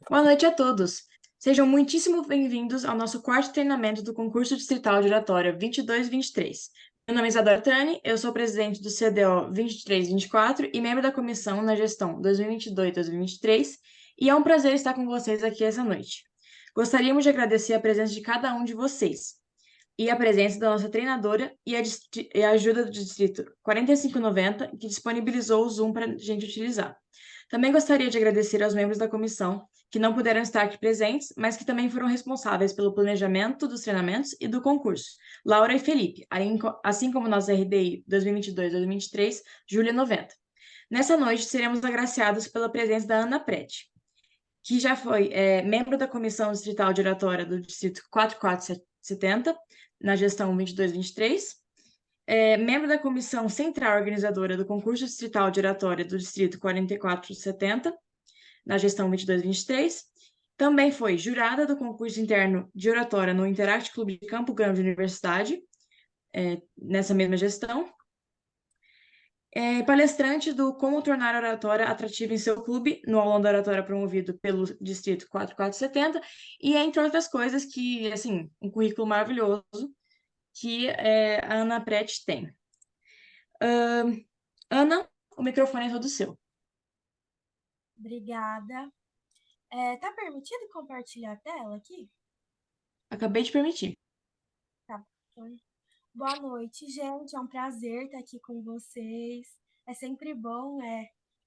Boa noite a todos. Sejam muitíssimo bem-vindos ao nosso quarto treinamento do concurso distrital de oratória 22-23. Meu nome é Isadora Trani, eu sou presidente do CDO 23-24 e membro da comissão na gestão 2022-2023, e é um prazer estar com vocês aqui essa noite. Gostaríamos de agradecer a presença de cada um de vocês e a presença da nossa treinadora e a ajuda do distrito 4590, que disponibilizou o Zoom para a gente utilizar. Também gostaria de agradecer aos membros da comissão, que não puderam estar aqui presentes, mas que também foram responsáveis pelo planejamento dos treinamentos e do concurso. Laura e Felipe, assim como nossa RDI 2022-2023, Júlia 90. Nessa noite, seremos agraciados pela presença da Ana Prete, que já foi membro da Comissão Distrital de Oratória do Distrito 4470, na gestão 22-23, membro da Comissão Central Organizadora do Concurso Distrital de Oratória do Distrito 4470, na gestão 22-23. Também foi jurada do concurso interno de oratória no Interact Clube de Campo Grande Universidade, nessa mesma gestão. Palestrante do Como Tornar a Oratória Atrativa em Seu Clube, no Aulão da Oratória promovido pelo Distrito 4470, e entre outras coisas que, assim, um currículo maravilhoso que a Ana Prete tem. Ana, o microfone é todo seu. Obrigada. Tá permitido compartilhar a tela aqui? Acabei de permitir. Tá. Então, boa noite, gente. É um prazer estar aqui com vocês. É sempre bom,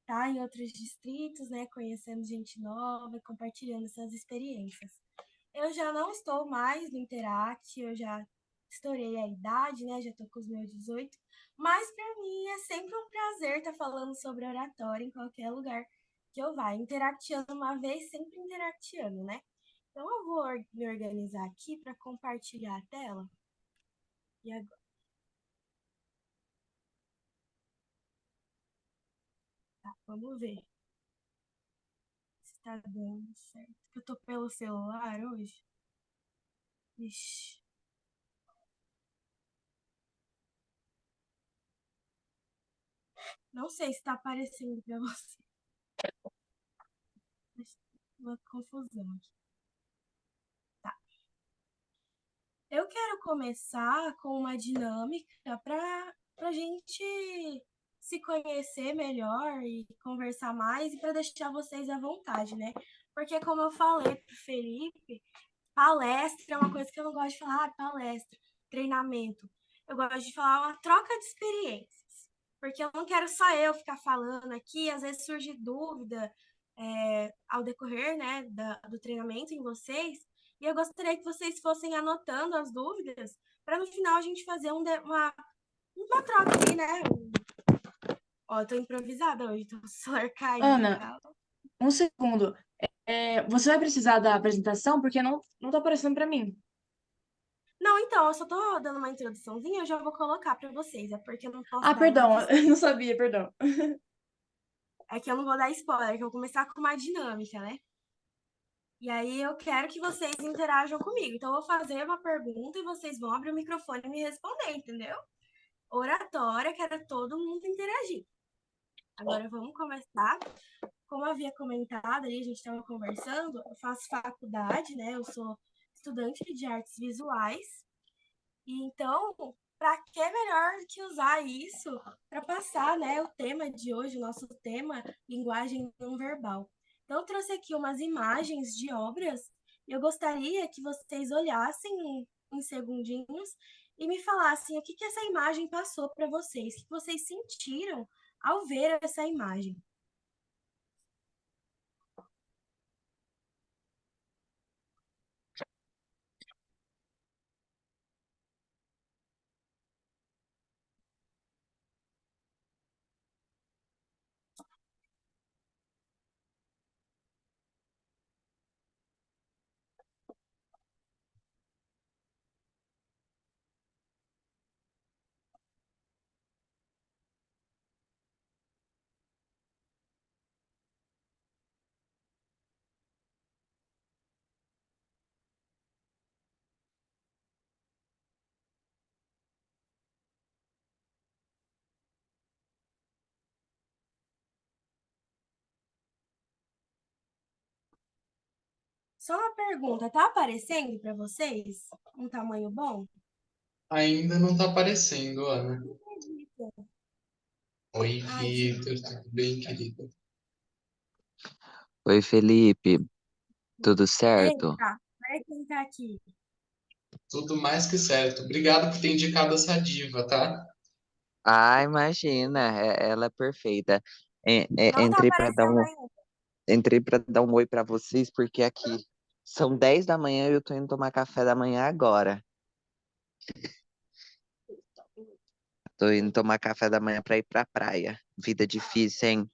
estar em outros distritos, né, conhecendo gente nova e compartilhando essas experiências. Eu já não estou mais no Interact, eu já estourei a idade, né, já estou com os meus 18, mas para mim é sempre um prazer estar falando sobre oratória em qualquer lugar que eu vá. Interactiano uma vez, sempre interactiano, né? Então eu vou me organizar aqui para compartilhar a tela. E agora, tá, vamos ver se está dando certo. Eu tô pelo celular hoje. Ixi, não sei se está aparecendo para você. Uma confusão aqui. Tá. Eu quero começar com uma dinâmica para a gente se conhecer melhor e conversar mais e para deixar vocês à vontade, né? Porque como eu falei pro Felipe, palestra é uma coisa que eu não gosto de falar, palestra, treinamento. Eu gosto de falar uma troca de experiências. Porque eu não quero só eu ficar falando aqui, às vezes surge dúvida ao decorrer, né, do treinamento em vocês, e eu gostaria que vocês fossem anotando as dúvidas, para no final a gente fazer uma troca aqui, né? Ó, eu tô improvisada hoje, tô com o celular caindo e Ana, tal. um segundo. Você vai precisar da apresentação porque não tá aparecendo para mim. Não, então, eu só tô dando uma introduçãozinha, eu já vou colocar para vocês, é porque eu não posso Ah, dar perdão, muito spoiler. não sabia, perdão. É que eu não vou dar spoiler, que eu vou começar com uma dinâmica, né? E aí eu quero que vocês interajam comigo. Então, eu vou fazer uma pergunta e vocês vão abrir o microfone e me responder, entendeu? Oratória, quero todo mundo interagir. Agora vamos começar. Como eu havia comentado ali, a gente estava conversando, eu faço faculdade, né? Eu sou estudante de artes visuais. E então, para que melhor que usar isso para passar, né, o tema de hoje, o nosso tema, linguagem não verbal. Então, eu trouxe aqui umas imagens de obras e eu gostaria que vocês olhassem em segundinhos e me falassem o que essa imagem passou para vocês, o que vocês sentiram ao ver essa imagem. Só uma pergunta, tá aparecendo para vocês um tamanho bom? Ainda não tá aparecendo, Ana. Não acredito. Oi, Ai, que... Vitor, tudo bem, querido? Oi, Felipe, tudo certo? Eita, olha quem tá aqui. Tudo mais que certo. Obrigado por ter indicado essa diva, tá? Ah, imagina, ela é perfeita. Não tá Entrei para dar aparecendo um, ainda. entrei para dar um oi para vocês, porque aqui são 10 da manhã e eu tô indo tomar café da manhã agora. Tô indo tomar café da manhã para ir pra praia. Vida difícil, hein?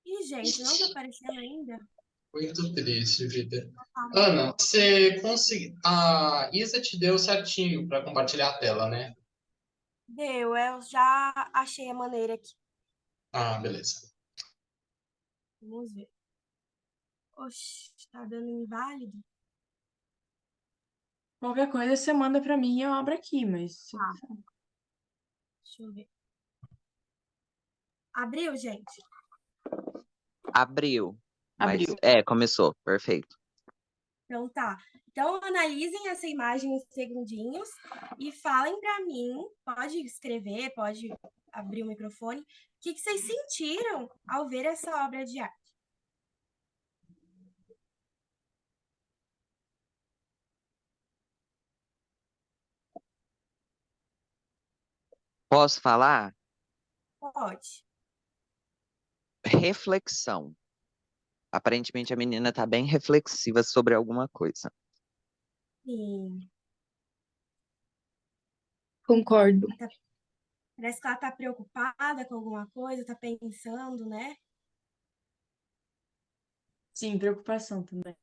Ih, gente, não tá aparecendo ainda? Muito triste, vida. Calma. Ana, você conseguiu. A Isa te deu certinho para compartilhar a tela, né? Deu, eu já achei a maneira aqui. Ah, beleza. Vamos ver. Oxi, tá dando inválido? Qualquer coisa você manda pra mim e eu abro aqui, mas. Tá, deixa eu ver. Abriu, gente? Abriu, mas Abriu. começou, perfeito. Então tá. Então analisem essa imagem uns segundinhos e falem pra mim, pode escrever, pode abrir o microfone, o que que vocês sentiram ao ver essa obra de arte? Posso falar? Pode. Reflexão. Aparentemente a menina tá bem reflexiva sobre alguma coisa. Sim. Concordo. Parece que ela tá preocupada com alguma coisa, tá pensando, né? Sim, preocupação também.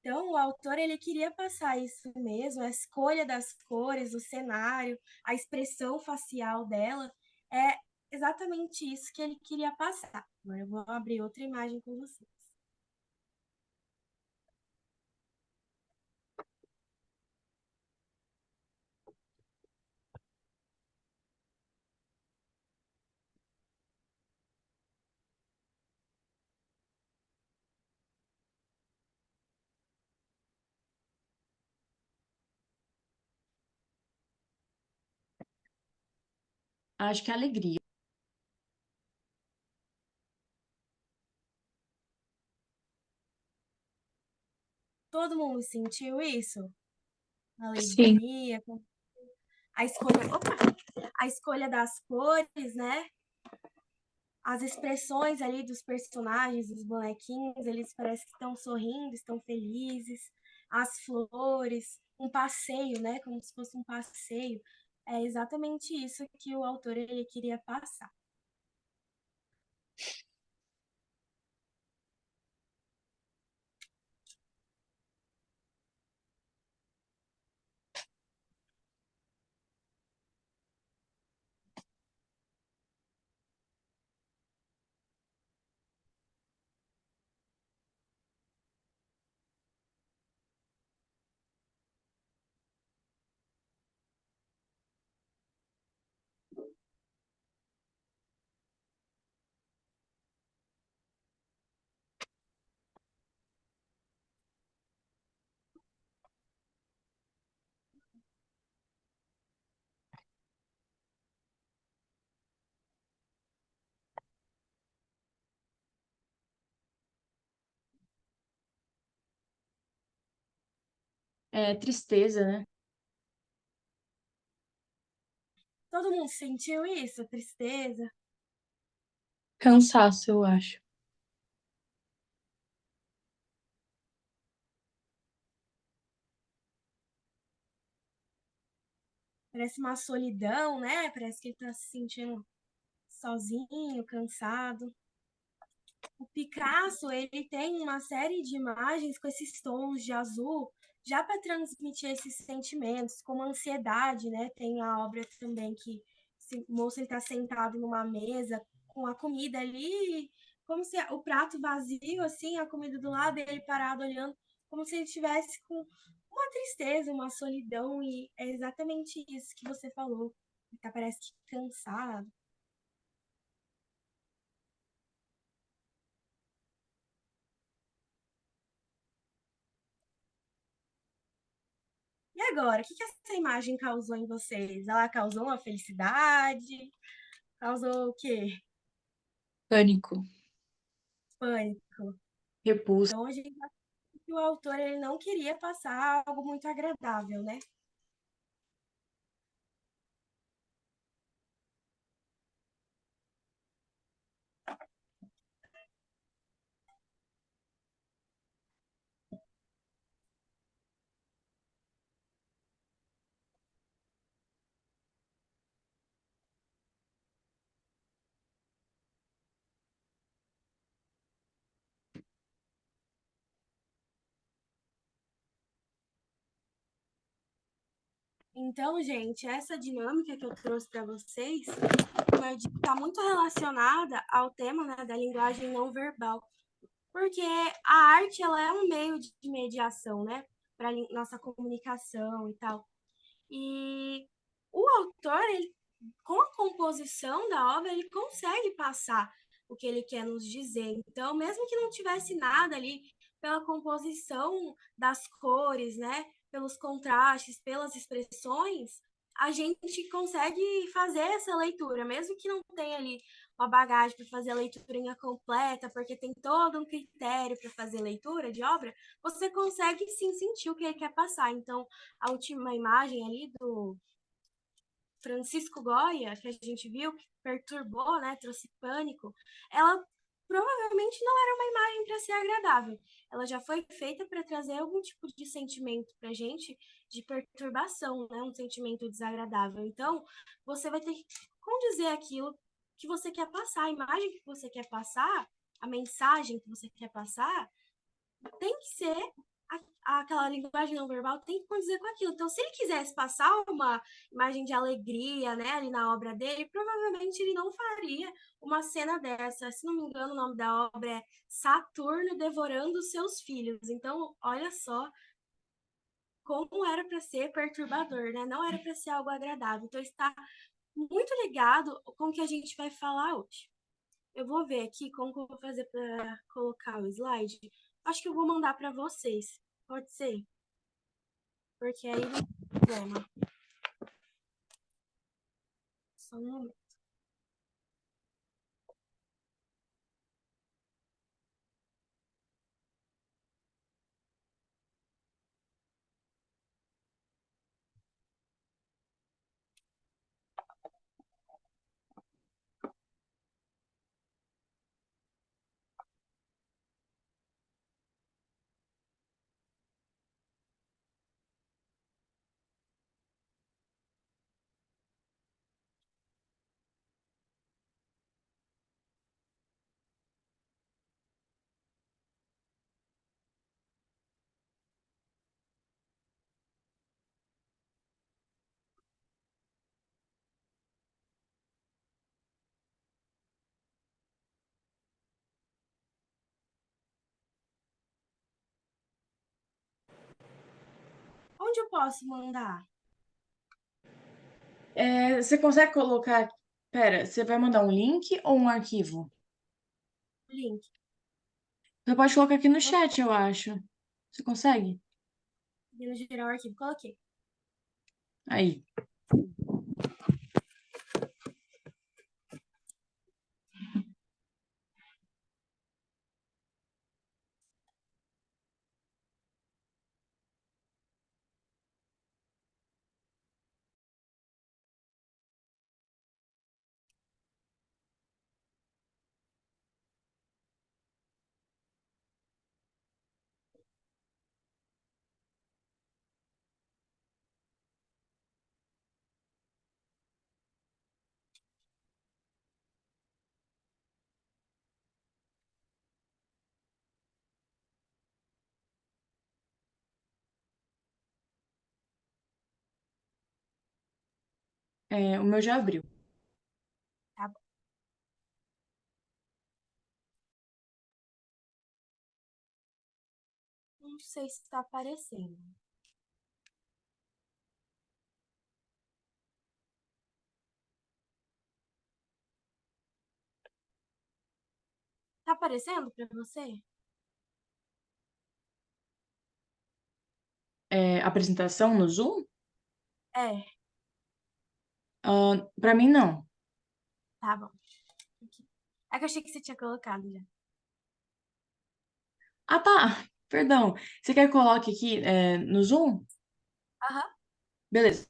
Então, o autor ele queria passar isso mesmo, a escolha das cores, o cenário, a expressão facial dela, é exatamente isso que ele queria passar. Agora eu vou abrir outra imagem com vocês. Acho que é alegria. Todo mundo sentiu isso? Sim. Alegria, a escolha, opa, a escolha das cores, né? As expressões ali dos personagens, dos bonequinhos, eles parecem que estão sorrindo, estão felizes. As flores, um passeio, né? Como se fosse um passeio. É exatamente isso que o autor ele queria passar. É tristeza, né? Todo mundo sentiu isso? Tristeza? Cansaço, eu acho. Parece uma solidão, né? Parece que ele está se sentindo sozinho, cansado. O Picasso, ele tem uma série de imagens com esses tons de azul, já para transmitir esses sentimentos, como a ansiedade, né? Tem a obra também que o moço está sentado numa mesa com a comida ali, como se o prato vazio, assim, a comida do lado, ele parado olhando, como se ele estivesse com uma tristeza, uma solidão, e é exatamente isso que você falou. Ele tá, parece que cansado. agora, o que que essa imagem causou em vocês? Ela causou uma felicidade? Causou o quê? Pânico. Pânico. Repulsa. Então, a gente sabe que o autor ele não queria passar algo muito agradável, né? Então, gente, essa dinâmica que eu trouxe para vocês está muito relacionada ao tema, né, da linguagem não verbal, porque a arte ela é um meio de mediação, né, para nossa comunicação e tal. E o autor, ele, com a composição da obra, ele consegue passar o que ele quer nos dizer. Então, mesmo que não tivesse nada ali, pela composição das cores, né, pelos contrastes, pelas expressões, a gente consegue fazer essa leitura, mesmo que não tenha ali uma bagagem para fazer a leitura completa, porque tem todo um critério para fazer leitura de obra, você consegue sim sentir o que ele quer passar. Então, a última imagem ali do Francisco Goya, que a gente viu, que perturbou, né, trouxe pânico, ela provavelmente não era uma imagem para ser agradável. Ela já foi feita para trazer algum tipo de sentimento para a gente de perturbação, né, um sentimento desagradável. Então, você vai ter que condizer aquilo que você quer passar, a imagem que você quer passar, a mensagem que você quer passar, tem que ser aquela linguagem não verbal tem que condizer com aquilo. Então, se ele quisesse passar uma imagem de alegria, né, ali na obra dele, provavelmente ele não faria uma cena dessa. Se não me engano, o nome da obra é Saturno devorando seus filhos. Então, olha só como era para ser perturbador, né? Não era para ser algo agradável. Então, está muito ligado com o que a gente vai falar hoje. Eu vou ver aqui como que eu vou fazer para colocar o slide. Acho que eu vou mandar para vocês. Pode ser? Porque aí não tem problema. Só um momento. Onde eu posso mandar Você consegue colocar. Pera, você vai mandar um link ou um arquivo? o link? Você pode colocar aqui no chat, eu acho. Você consegue? No geral, o arquivo. Coloquei. Aí. O meu já abriu. Tá bom. Não sei se está aparecendo. Tá aparecendo para você? apresentação no Zoom? É, Para mim, não. tá bom. É que eu achei que você tinha colocado já. Ah, tá. Perdão. Você quer que eu coloque aqui, no Zoom? Aham. Beleza.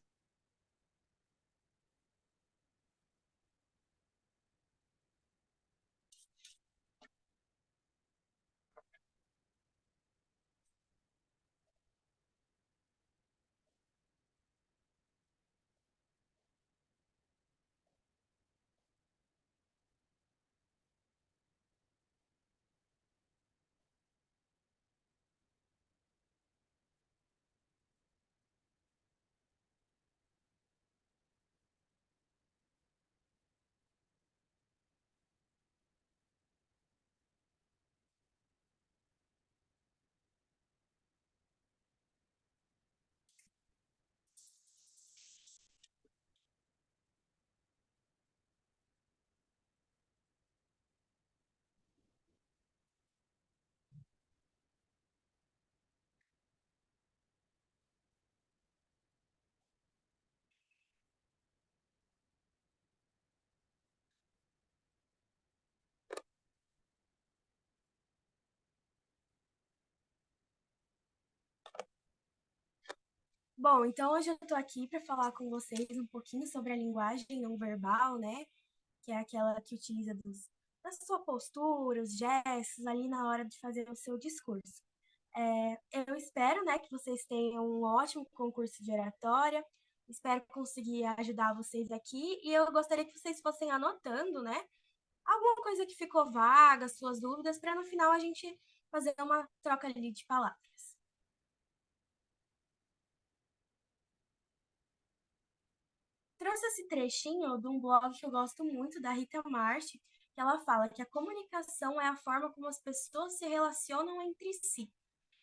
Bom, então hoje eu tô aqui para falar com vocês um pouquinho sobre a linguagem não verbal, né? Que é aquela que utiliza da sua postura, os gestos ali na hora de fazer o seu discurso. Eu espero, né, que vocês tenham um ótimo concurso de oratória. Espero conseguir ajudar vocês aqui e eu gostaria que vocês fossem anotando, né, alguma coisa que ficou vaga, suas dúvidas, para no final a gente fazer uma troca ali de palavras. Trouxe esse trechinho de um blog que eu gosto muito, da Rita Marchi, que ela fala que a comunicação é a forma como as pessoas se relacionam entre si.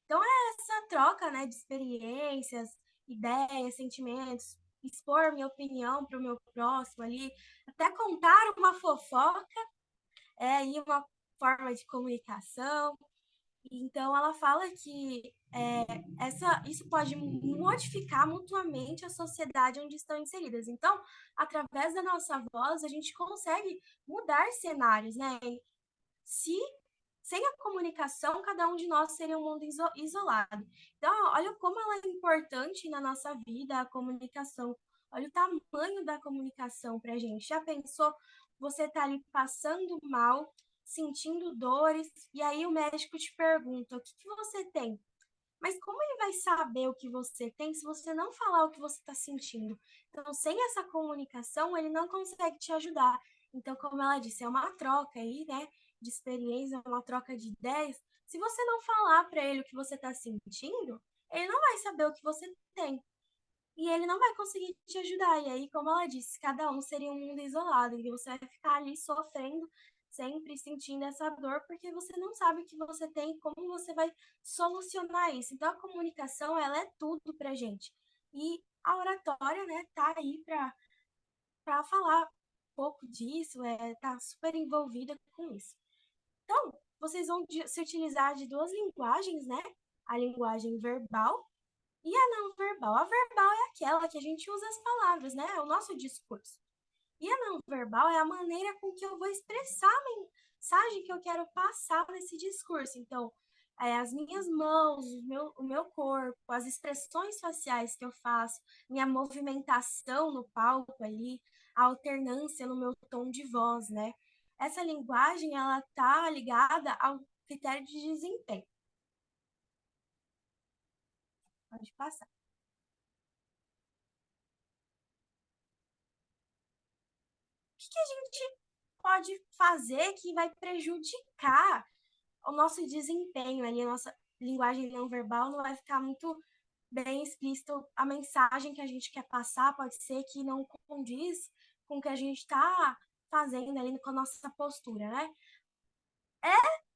Então, é essa troca, né, de experiências, ideias, sentimentos, expor minha opinião para o meu próximo ali, até contar uma fofoca, e uma forma de comunicação. Então, ela fala que isso pode modificar mutuamente a sociedade onde estão inseridas. Então, através da nossa voz, a gente consegue mudar cenários, né? Se sem a comunicação, cada um de nós seria um mundo isolado. Então, olha como ela é importante na nossa vida, a comunicação. Olha o tamanho da comunicação para a gente. Já pensou? Você tá ali passando mal, sentindo dores, e aí o médico te pergunta: o que que você tem? Mas como ele vai saber o que você tem se você não falar o que você está sentindo? Então, sem essa comunicação, ele não consegue te ajudar. Então, como ela disse, é uma troca aí, né? De experiência, uma troca de ideias. Se você não falar para ele o que você está sentindo, ele não vai saber o que você tem. E ele não vai conseguir te ajudar. E aí, como ela disse, cada um seria um mundo isolado. E você vai ficar ali sofrendo, sempre sentindo essa dor, porque você não sabe o que você tem e como você vai solucionar isso. Então, a comunicação, ela é tudo pra gente. E a oratória, né, tá aí para falar um pouco disso, tá super envolvida com isso. Então, vocês vão se utilizar de duas linguagens, né? A linguagem verbal e a não verbal. A verbal é aquela que a gente usa as palavras, né? É o nosso discurso. E a não verbal é a maneira com que eu vou expressar a mensagem que eu quero passar nesse discurso. Então, as minhas mãos, o meu corpo, as expressões faciais que eu faço, minha movimentação no palco ali, a alternância no meu tom de voz, né? Essa linguagem, ela tá ligada ao critério de desempenho. Pode passar. O que a gente pode fazer que vai prejudicar o nosso desempenho ali, a nossa linguagem não verbal não vai ficar muito bem explícito. A mensagem que a gente quer passar pode ser que não condiz com o que a gente está fazendo ali com a nossa postura, né?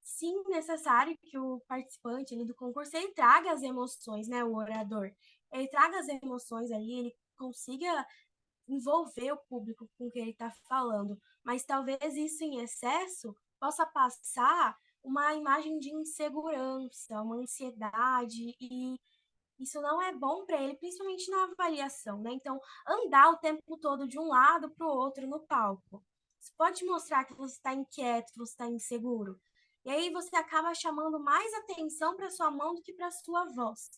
Sim, necessário que o participante ali do concurso ele traga as emoções, né? O orador. Ele traga as emoções ali, ele consiga envolver o público com o que ele está falando, mas talvez isso em excesso possa passar uma imagem de insegurança, uma ansiedade e Isso não é bom para ele, principalmente na avaliação, né? Então, andar o tempo todo de um lado para o outro no palco. Isso pode mostrar que você está inquieto, que você está inseguro. E aí você acaba chamando mais atenção para sua mão do que para sua voz.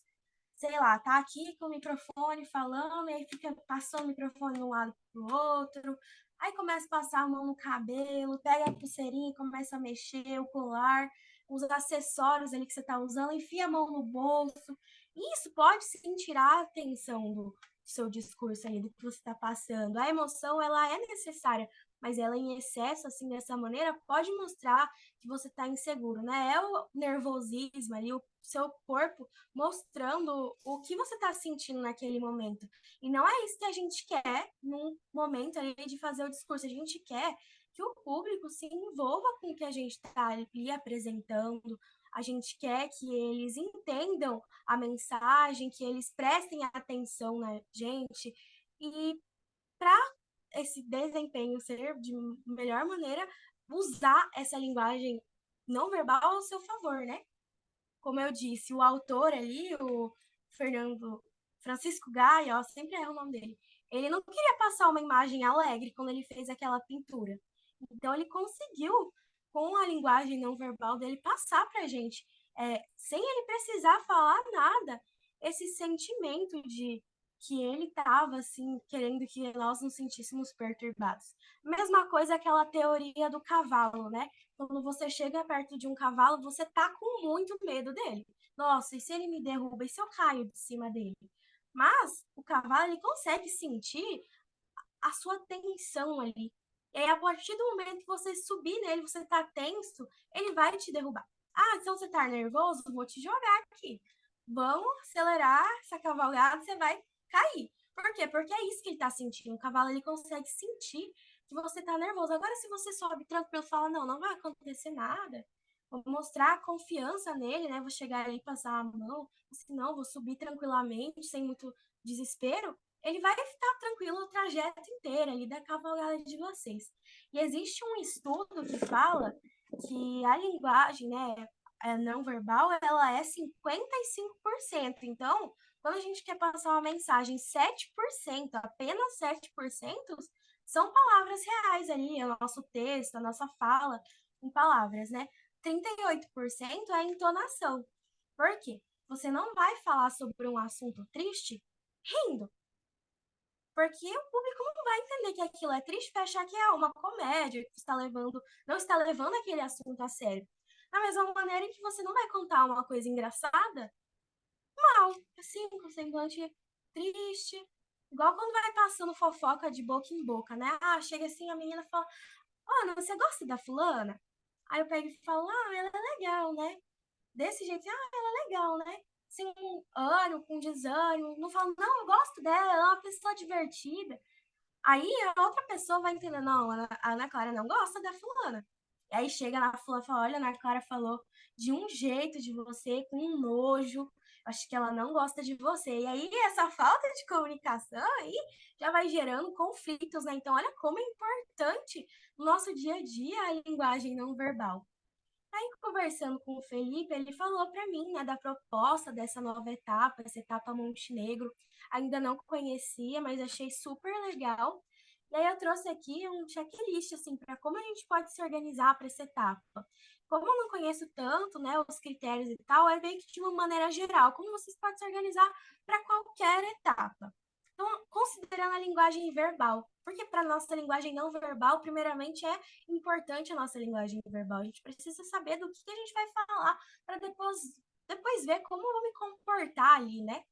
Sei lá, tá aqui com o microfone falando, e aí fica passando o microfone de um lado pro outro. Aí começa a passar a mão no cabelo, pega a pulseirinha e começa a mexer o colar, os acessórios ali que você está usando, enfia a mão no bolso. Isso pode sim tirar a atenção do seu discurso ali, do que você está passando. A emoção, ela é necessária, mas ela em excesso, assim, dessa maneira, pode mostrar que você está inseguro, né? É o nervosismo ali, o seu corpo mostrando o que você está sentindo naquele momento. E não é isso que a gente quer num momento ali de fazer o discurso. A gente quer que o público se envolva com o que a gente está ali apresentando. A gente quer que eles entendam a mensagem, que eles prestem atenção na gente. E para esse desempenho ser de melhor maneira, usar essa linguagem não verbal ao seu favor, né? Como eu disse, o autor ali, o Fernando Francisco Gaia, ó, sempre é o nome dele, ele não queria passar uma imagem alegre quando ele fez aquela pintura. Então ele conseguiu, com a linguagem não verbal dele, passar para a gente, sem ele precisar falar nada, esse sentimento de que ele estava assim querendo que nós nos sentíssemos perturbados. Mesma coisa aquela teoria do cavalo, né? Quando você chega perto de um cavalo, você tá com muito medo dele. Nossa, e se ele me derruba? E se eu caio de cima dele? Mas o cavalo ele consegue sentir a sua tensão ali. E aí, a partir do momento que você subir nele, você tá tenso, ele vai te derrubar. Ah, então você tá nervoso? Vou te jogar aqui. Vamos acelerar essa cavalgada, você vai cair. Por quê? Porque é isso que ele tá sentindo. O cavalo ele consegue sentir que você tá nervoso. Agora, se você sobe tranquilo e fala, não, não vai acontecer nada, vou mostrar confiança nele, né? Vou chegar ali, passar a mão, se não, vou subir tranquilamente, sem muito desespero, ele vai ficar tranquilo o trajeto inteiro ali da cavalgada de vocês. E existe um estudo que fala que a linguagem, né, não verbal, ela é 55%. Então, quando a gente quer passar uma mensagem, 7%, apenas 7%, são palavras reais ali, é o nosso texto, a nossa fala em palavras, né? 38% é entonação. Por quê? Você não vai falar sobre um assunto triste rindo. Porque o público não vai entender que aquilo é triste, vai achar que é uma comédia, que está levando, não está levando aquele assunto a sério. Da mesma maneira que você não vai contar uma coisa engraçada, mal, assim, com semblante triste. Igual quando vai passando fofoca de boca em boca, né? Ah, chega assim, a menina fala, Ana, você gosta da fulana? Aí eu pego e falo, ah, ela é legal, né? Desse jeito, ah, ela é legal, né? Sem ânimo, com desânimo. Não falo, não, eu gosto dela, ela é uma pessoa divertida. Aí a outra pessoa vai entender, não, a Ana Clara não gosta da fulana. E aí chega na fulana e fala, olha, a Ana Clara falou de um jeito de você, com um nojo, acho que ela não gosta de você. E aí essa falta de comunicação aí já vai gerando conflitos, né? Então olha como é importante no nosso dia a dia a linguagem não verbal. Aí, conversando com o Felipe, ele falou para mim, né, da proposta dessa nova etapa, essa etapa Montenegro. Ainda não conhecia, mas achei super legal. E aí eu trouxe aqui um checklist, assim, para como a gente pode se organizar para essa etapa. Como eu não conheço tanto, né, os critérios e tal, é meio que de uma maneira geral, como vocês podem se organizar para qualquer etapa. Então, considerando a linguagem verbal, porque para a nossa linguagem não verbal, primeiramente é importante a nossa linguagem verbal. A gente precisa saber do que a gente vai falar para depois ver como eu vou me comportar ali, né?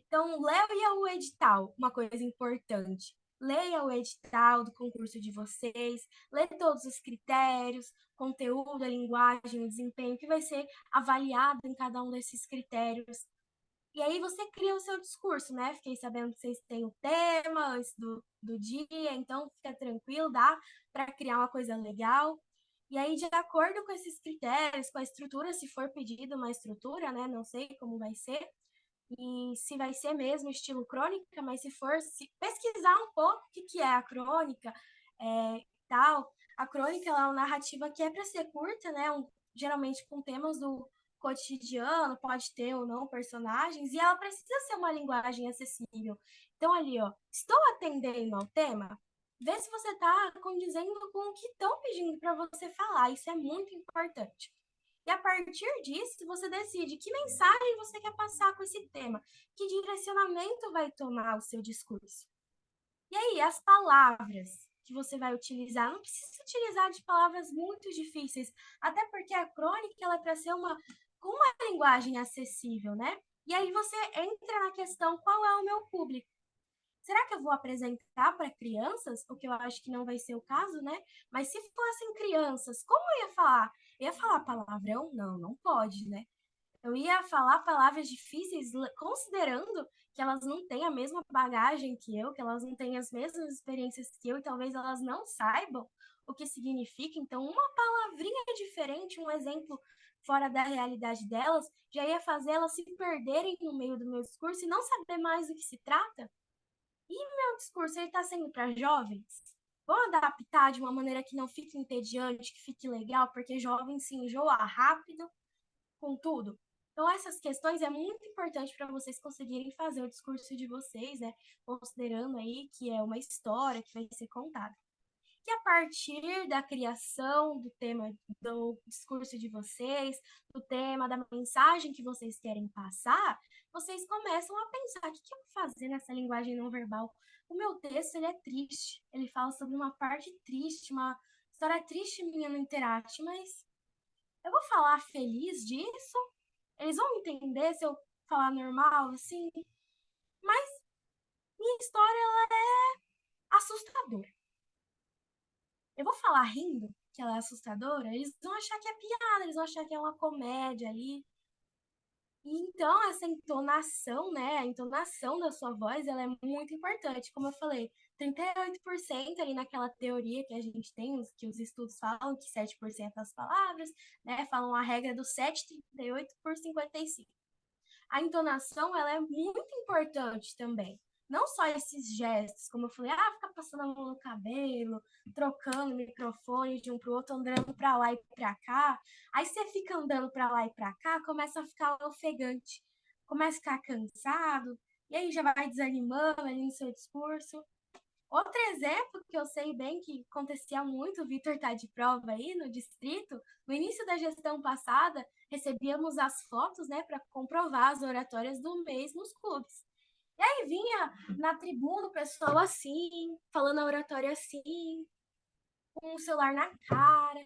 Então, leia o edital, uma coisa importante. Leia o edital do concurso de vocês, leia todos os critérios, conteúdo, a linguagem, o desempenho que vai ser avaliado em cada um desses critérios. E aí você cria o seu discurso, né? Fiquei sabendo que vocês têm o tema antes do dia, então fica tranquilo, dá para criar uma coisa legal. E aí, de acordo com esses critérios, com a estrutura, se for pedido uma estrutura, né? Não sei como vai ser, e se vai ser mesmo estilo crônica, mas se for, se pesquisar um pouco o que é a crônica, tal. A crônica ela é uma narrativa que é para ser curta, né? Geralmente com temas cotidiano, pode ter ou não personagens, e ela precisa ser uma linguagem acessível. Então, ali, ó, estou atendendo ao tema? Vê se você está condizendo com o que estão pedindo para você falar. Isso é muito importante. E a partir disso, você decide que mensagem você quer passar com esse tema, que direcionamento vai tomar o seu discurso. E aí, as palavras que você vai utilizar, não precisa utilizar de palavras muito difíceis, até porque a crônica ela é para ser com uma linguagem acessível, né? E aí você entra na questão qual é o meu público. Será que eu vou apresentar para crianças? O que eu acho que não vai ser o caso, né? Mas se fossem crianças, como eu ia falar? Eu ia falar palavrão? Não, não pode, né? Eu ia falar palavras difíceis, considerando que elas não têm a mesma bagagem que eu, que elas não têm as mesmas experiências que eu, e talvez elas não saibam o que significa. Então, uma palavrinha diferente, um exemplo fora da realidade delas, já ia fazer elas se perderem no meio do meu discurso e não saber mais do que se trata. E meu discurso está sendo para jovens? Vou adaptar de uma maneira que não fique entediante, que fique legal, porque jovem se enjoa rápido com tudo. Então, essas questões é muito importante para vocês conseguirem fazer o discurso de vocês, né? Considerando aí que é uma história que vai ser contada. Que a partir da criação do tema do discurso de vocês, do tema, da mensagem que vocês querem passar, vocês começam a pensar, o que eu vou fazer nessa linguagem não verbal? O meu texto, ele é triste, ele fala sobre uma parte triste, uma história triste minha no Interact, mas eu vou falar feliz disso? Eles vão entender se eu falar normal, assim? Mas minha história, ela é assustadora. Eu vou falar rindo, que ela é assustadora, eles vão achar que é piada, eles vão achar que é uma comédia ali. E então, essa entonação, né, a entonação da sua voz, ela é muito importante. Como eu falei, 38% ali naquela teoria que a gente tem, que os estudos falam, que 7% das palavras, né, falam a regra do 7, 38 por 55. A entonação, ela é muito importante também. Não só esses gestos, como eu falei, ficar passando a mão no cabelo, trocando o microfone de um para o outro, andando para lá e para cá. Aí você fica andando para lá e para cá, começa a ficar ofegante, começa a ficar cansado, e aí já vai desanimando ali no seu discurso. Outro exemplo que eu sei bem que acontecia muito, o Vitor está de prova aí no distrito, no início da gestão passada, recebíamos as fotos, né, para comprovar as oratórias do mês nos clubes. E aí vinha na tribuna o pessoal assim, falando a oratória assim, com o celular na cara.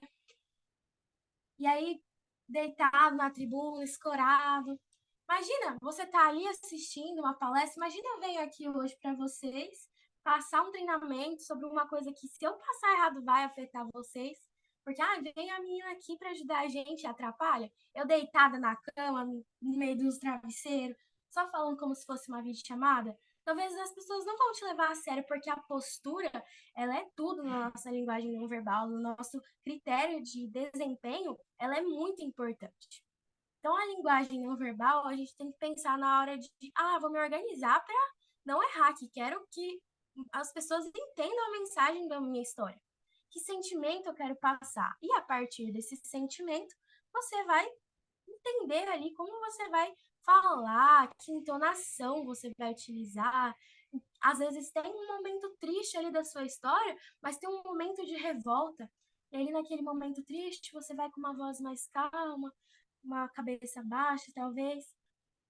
E aí deitado na tribuna, escorado. Imagina, você tá ali assistindo uma palestra, imagina eu venho aqui hoje para vocês passar um treinamento sobre uma coisa que se eu passar errado vai afetar vocês, porque vem a menina aqui para ajudar a gente e atrapalha. Eu deitada na cama, no meio dos travesseiros, só falando como se fosse uma videochamada. Talvez as pessoas não vão te levar a sério, porque a postura, ela é tudo na nossa linguagem não verbal, no nosso critério de desempenho, ela é muito importante. Então, a linguagem não verbal, a gente tem que pensar na hora de, vou me organizar para não errar, que quero que as pessoas entendam a mensagem da minha história. Que sentimento eu quero passar? E a partir desse sentimento, você vai entender ali como você vai falar, que entonação você vai utilizar. Às vezes tem um momento triste ali da sua história, mas tem um momento de revolta. E ali naquele momento triste, você vai com uma voz mais calma, uma cabeça baixa, talvez.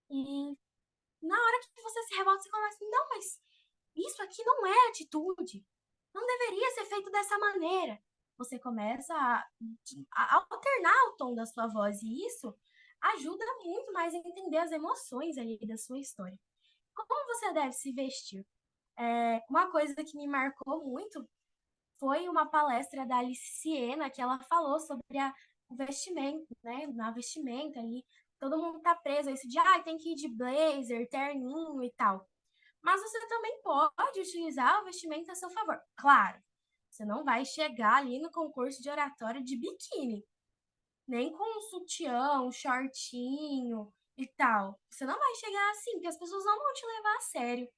E na hora que você se revolta, você começa assim, não, mas isso aqui não é atitude. Não deveria ser feito dessa maneira. Você começa a alternar o tom da sua voz e isso ajuda muito mais a entender as emoções ali da sua história. Como você deve se vestir? Uma coisa que me marcou muito foi uma palestra da Alice Siena, que ela falou sobre o vestimento, né? Na vestimenta ali, todo mundo tá preso a isso de, tem que ir de blazer, terninho e tal. Mas você também pode utilizar o vestimento a seu favor. Claro, você não vai chegar ali no concurso de oratória de biquíni, nem com um sutiã, um shortinho e tal. Você não vai chegar assim, porque as pessoas não vão te levar a sério.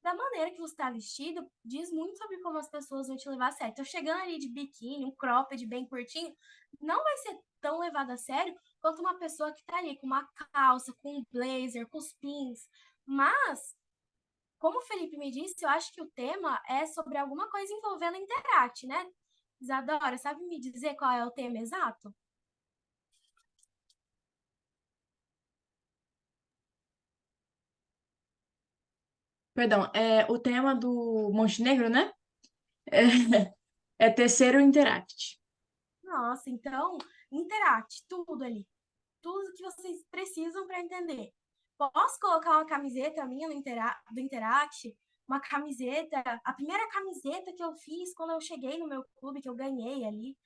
da maneira que você está vestido, diz muito sobre como as pessoas vão te levar a sério. Então, chegando ali de biquíni, um cropped bem curtinho, não vai ser tão levado a sério quanto uma pessoa que tá ali com uma calça, com um blazer, com os pins. Mas, como o Felipe me disse, eu acho que o tema é sobre alguma coisa envolvendo a Interact, né? Isadora, sabe me dizer qual é o tema exato? Perdão, o tema do Montenegro, né? É, é Terceiro Interact. Nossa, então, Interact, tudo ali. Tudo que vocês precisam para entender. Posso colocar uma camiseta minha do Interact? Uma camiseta, a primeira camiseta que eu fiz quando eu cheguei no meu clube, que eu ganhei ali,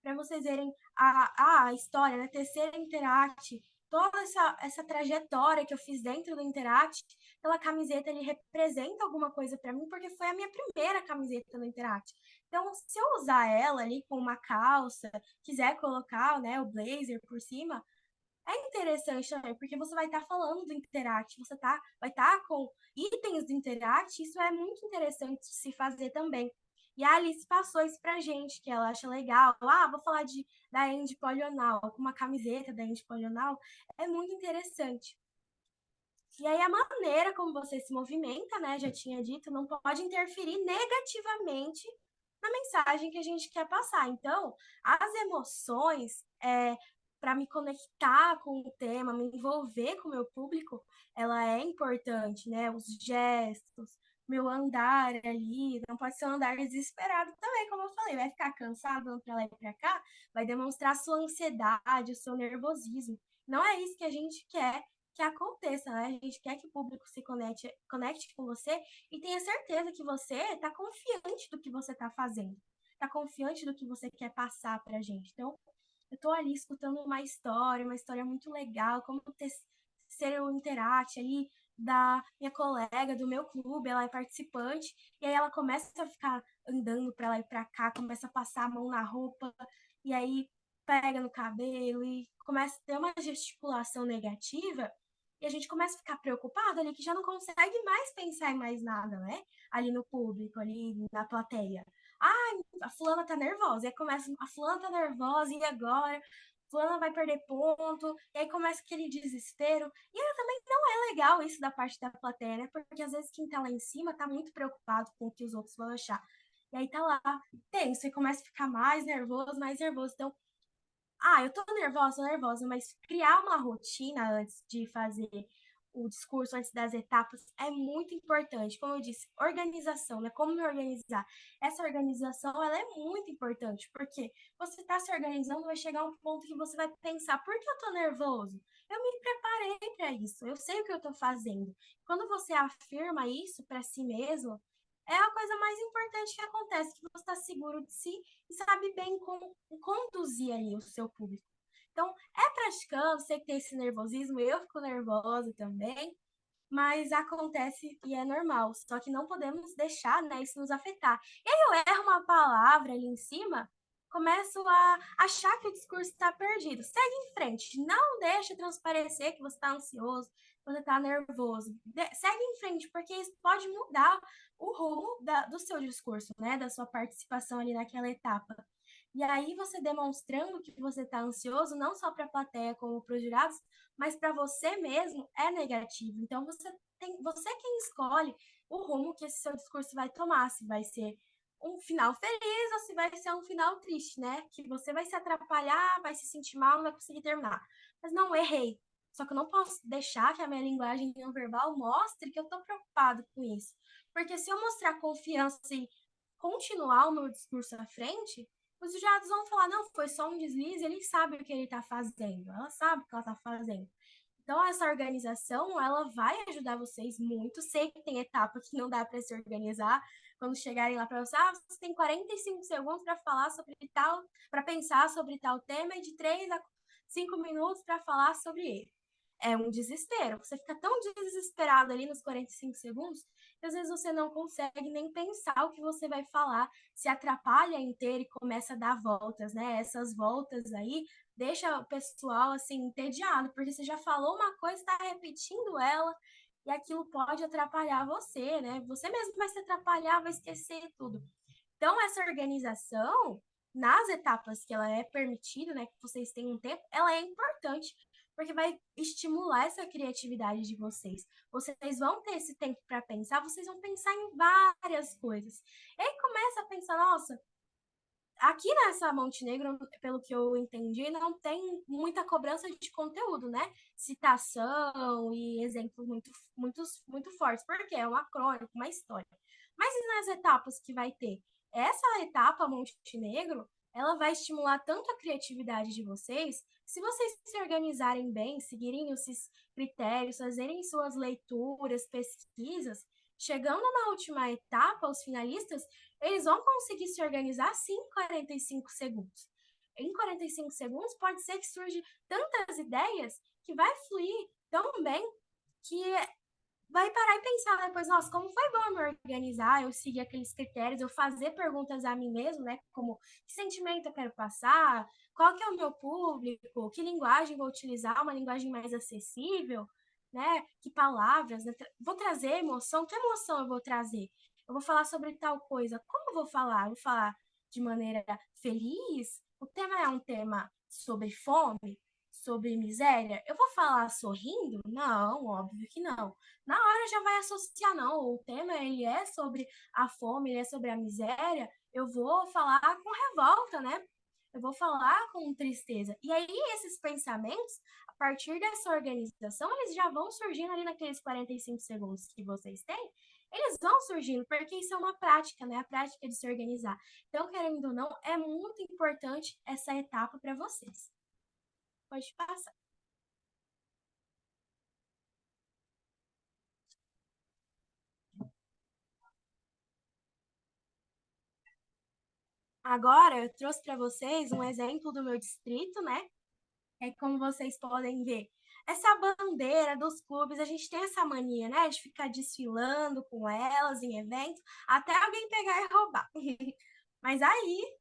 para vocês verem a história, né? Terceira Interact, toda essa trajetória que eu fiz dentro do Interact, aquela camiseta ele representa alguma coisa para mim, porque foi a minha primeira camiseta no Interact. Então, se eu usar ela ali com uma calça, quiser colocar, né, o blazer por cima, é interessante também, porque você vai estar falando do Interact, vai estar com itens do Interact, isso é muito interessante de se fazer também. E a Alice passou isso pra gente, que ela acha legal. Vou falar da Andy Polional, com uma camiseta da Andy Polional, é muito interessante. E aí a maneira como você se movimenta, né, já tinha dito, não pode interferir negativamente na mensagem que a gente quer passar. Então, as emoções, para me conectar com o tema, me envolver com o meu público, ela é importante, né? Os gestos, meu andar ali, não pode ser um andar desesperado também, como eu falei, vai ficar cansado andando para lá e para cá, vai demonstrar sua ansiedade, o seu nervosismo. Não é isso que a gente quer que aconteça, né? A gente quer que o público se conecte com você e tenha certeza que você está confiante do que você está fazendo, está confiante do que você quer passar para a gente. Então, eu estou ali escutando uma história muito legal, como ser o Interact ali da minha colega do meu clube, ela é participante, e aí ela começa a ficar andando para lá e para cá, começa a passar a mão na roupa, e aí pega no cabelo e começa a ter uma gesticulação negativa, e a gente começa a ficar preocupado ali, que já não consegue mais pensar em mais nada, né? Ali no público, ali na plateia. A fulana tá nervosa. E aí começa, a fulana tá nervosa, e agora? Fulana vai perder ponto. E aí começa aquele desespero. E aí também não é legal isso da parte da plateia, né? Porque às vezes quem tá lá em cima tá muito preocupado com o que os outros vão achar. E aí tá lá, tenso, e começa a ficar mais nervoso, mais nervoso. Então, eu tô nervosa, mas criar uma rotina antes de fazer o discurso, antes das etapas, é muito importante. Como eu disse, organização, né? Como me organizar. Essa organização, ela é muito importante, porque você tá se organizando, vai chegar um ponto que você vai pensar, por que eu tô nervoso? Eu me preparei para isso, eu sei o que eu tô fazendo. Quando você afirma isso para si mesmo, é a coisa mais importante que acontece, que você está seguro de si e sabe bem como conduzir ali o seu público. Então, é praticando, sei que tem esse nervosismo, eu fico nervosa também, mas acontece e é normal. Só que não podemos deixar, né, isso nos afetar. E aí eu erro uma palavra ali em cima, começo a achar que o discurso está perdido. Segue em frente, não deixe transparecer que você está ansioso, que você está nervoso. Segue em frente, porque isso pode mudar o rumo do seu discurso, né, da sua participação ali naquela etapa. E aí você demonstrando que você está ansioso, não só para a plateia como para os jurados, mas para você mesmo é negativo. Então você é quem escolhe o rumo que esse seu discurso vai tomar, se vai ser um final feliz ou se vai ser um final triste, né? Que você vai se atrapalhar, vai se sentir mal, não vai conseguir terminar. Mas não, errei. Só que eu não posso deixar que a minha linguagem não verbal mostre que eu estou preocupado com isso. Porque se eu mostrar confiança e continuar o meu discurso à frente, os jurados vão falar, não, foi só um deslize, ele sabe o que ele está fazendo, ela sabe o que ela está fazendo. Então, essa organização, ela vai ajudar vocês muito. Sei que tem etapa que não dá para se organizar. Quando chegarem lá para você, você tem 45 segundos para falar sobre tal, para pensar sobre tal tema e de 3 a 5 minutos para falar sobre ele. É um desespero. Você fica tão desesperado ali nos 45 segundos que às vezes você não consegue nem pensar o que você vai falar, se atrapalha inteiro e começa a dar voltas, né? Essas voltas aí deixa o pessoal assim entediado, porque você já falou uma coisa, está repetindo ela, e aquilo pode atrapalhar você, né? Você mesmo vai se atrapalhar, vai esquecer tudo. Então, essa organização, nas etapas que ela é permitida, né, que vocês têm um tempo, ela é importante, porque vai estimular essa criatividade de vocês. Vocês vão ter esse tempo para pensar, vocês vão pensar em várias coisas. E aí começa a pensar, nossa, aqui nessa Montenegro, pelo que eu entendi, não tem muita cobrança de conteúdo, né? Citação e exemplos muito fortes, porque é uma crônica, uma história. Mas e nas etapas que vai ter? Essa etapa Montenegro, ela vai estimular tanto a criatividade de vocês, se vocês se organizarem bem, seguirem esses critérios, fazerem suas leituras, pesquisas, chegando na última etapa, os finalistas, eles vão conseguir se organizar sim em 45 segundos. Em 45 segundos, pode ser que surja tantas ideias que vai fluir tão bem que vai parar e pensar depois, nossa, como foi bom me organizar, eu seguir aqueles critérios, eu fazer perguntas a mim mesmo, né? Como que sentimento eu quero passar, qual que é o meu público, que linguagem vou utilizar, uma linguagem mais acessível, né? Que palavras, né? Vou trazer emoção, que emoção eu vou trazer? Eu vou falar sobre tal coisa, como eu vou falar? Eu vou falar de maneira feliz? O tema é um tema sobre fome, sobre miséria? Eu vou falar sorrindo? Não, óbvio que não. Na hora já vai associar, não. O tema ele é sobre a fome, ele é sobre a miséria. Eu vou falar com revolta, né? Eu vou falar com tristeza. E aí, esses pensamentos, a partir dessa organização, eles já vão surgindo ali naqueles 45 segundos que vocês têm. Eles vão surgindo, porque isso é uma prática, né? A prática de se organizar. Então, querendo ou não, é muito importante essa etapa para vocês. Pode passar. Agora, eu trouxe para vocês um exemplo do meu distrito, né? É como vocês podem ver. Essa bandeira dos clubes, a gente tem essa mania, né? De ficar desfilando com elas em eventos, até alguém pegar e roubar. Mas aí,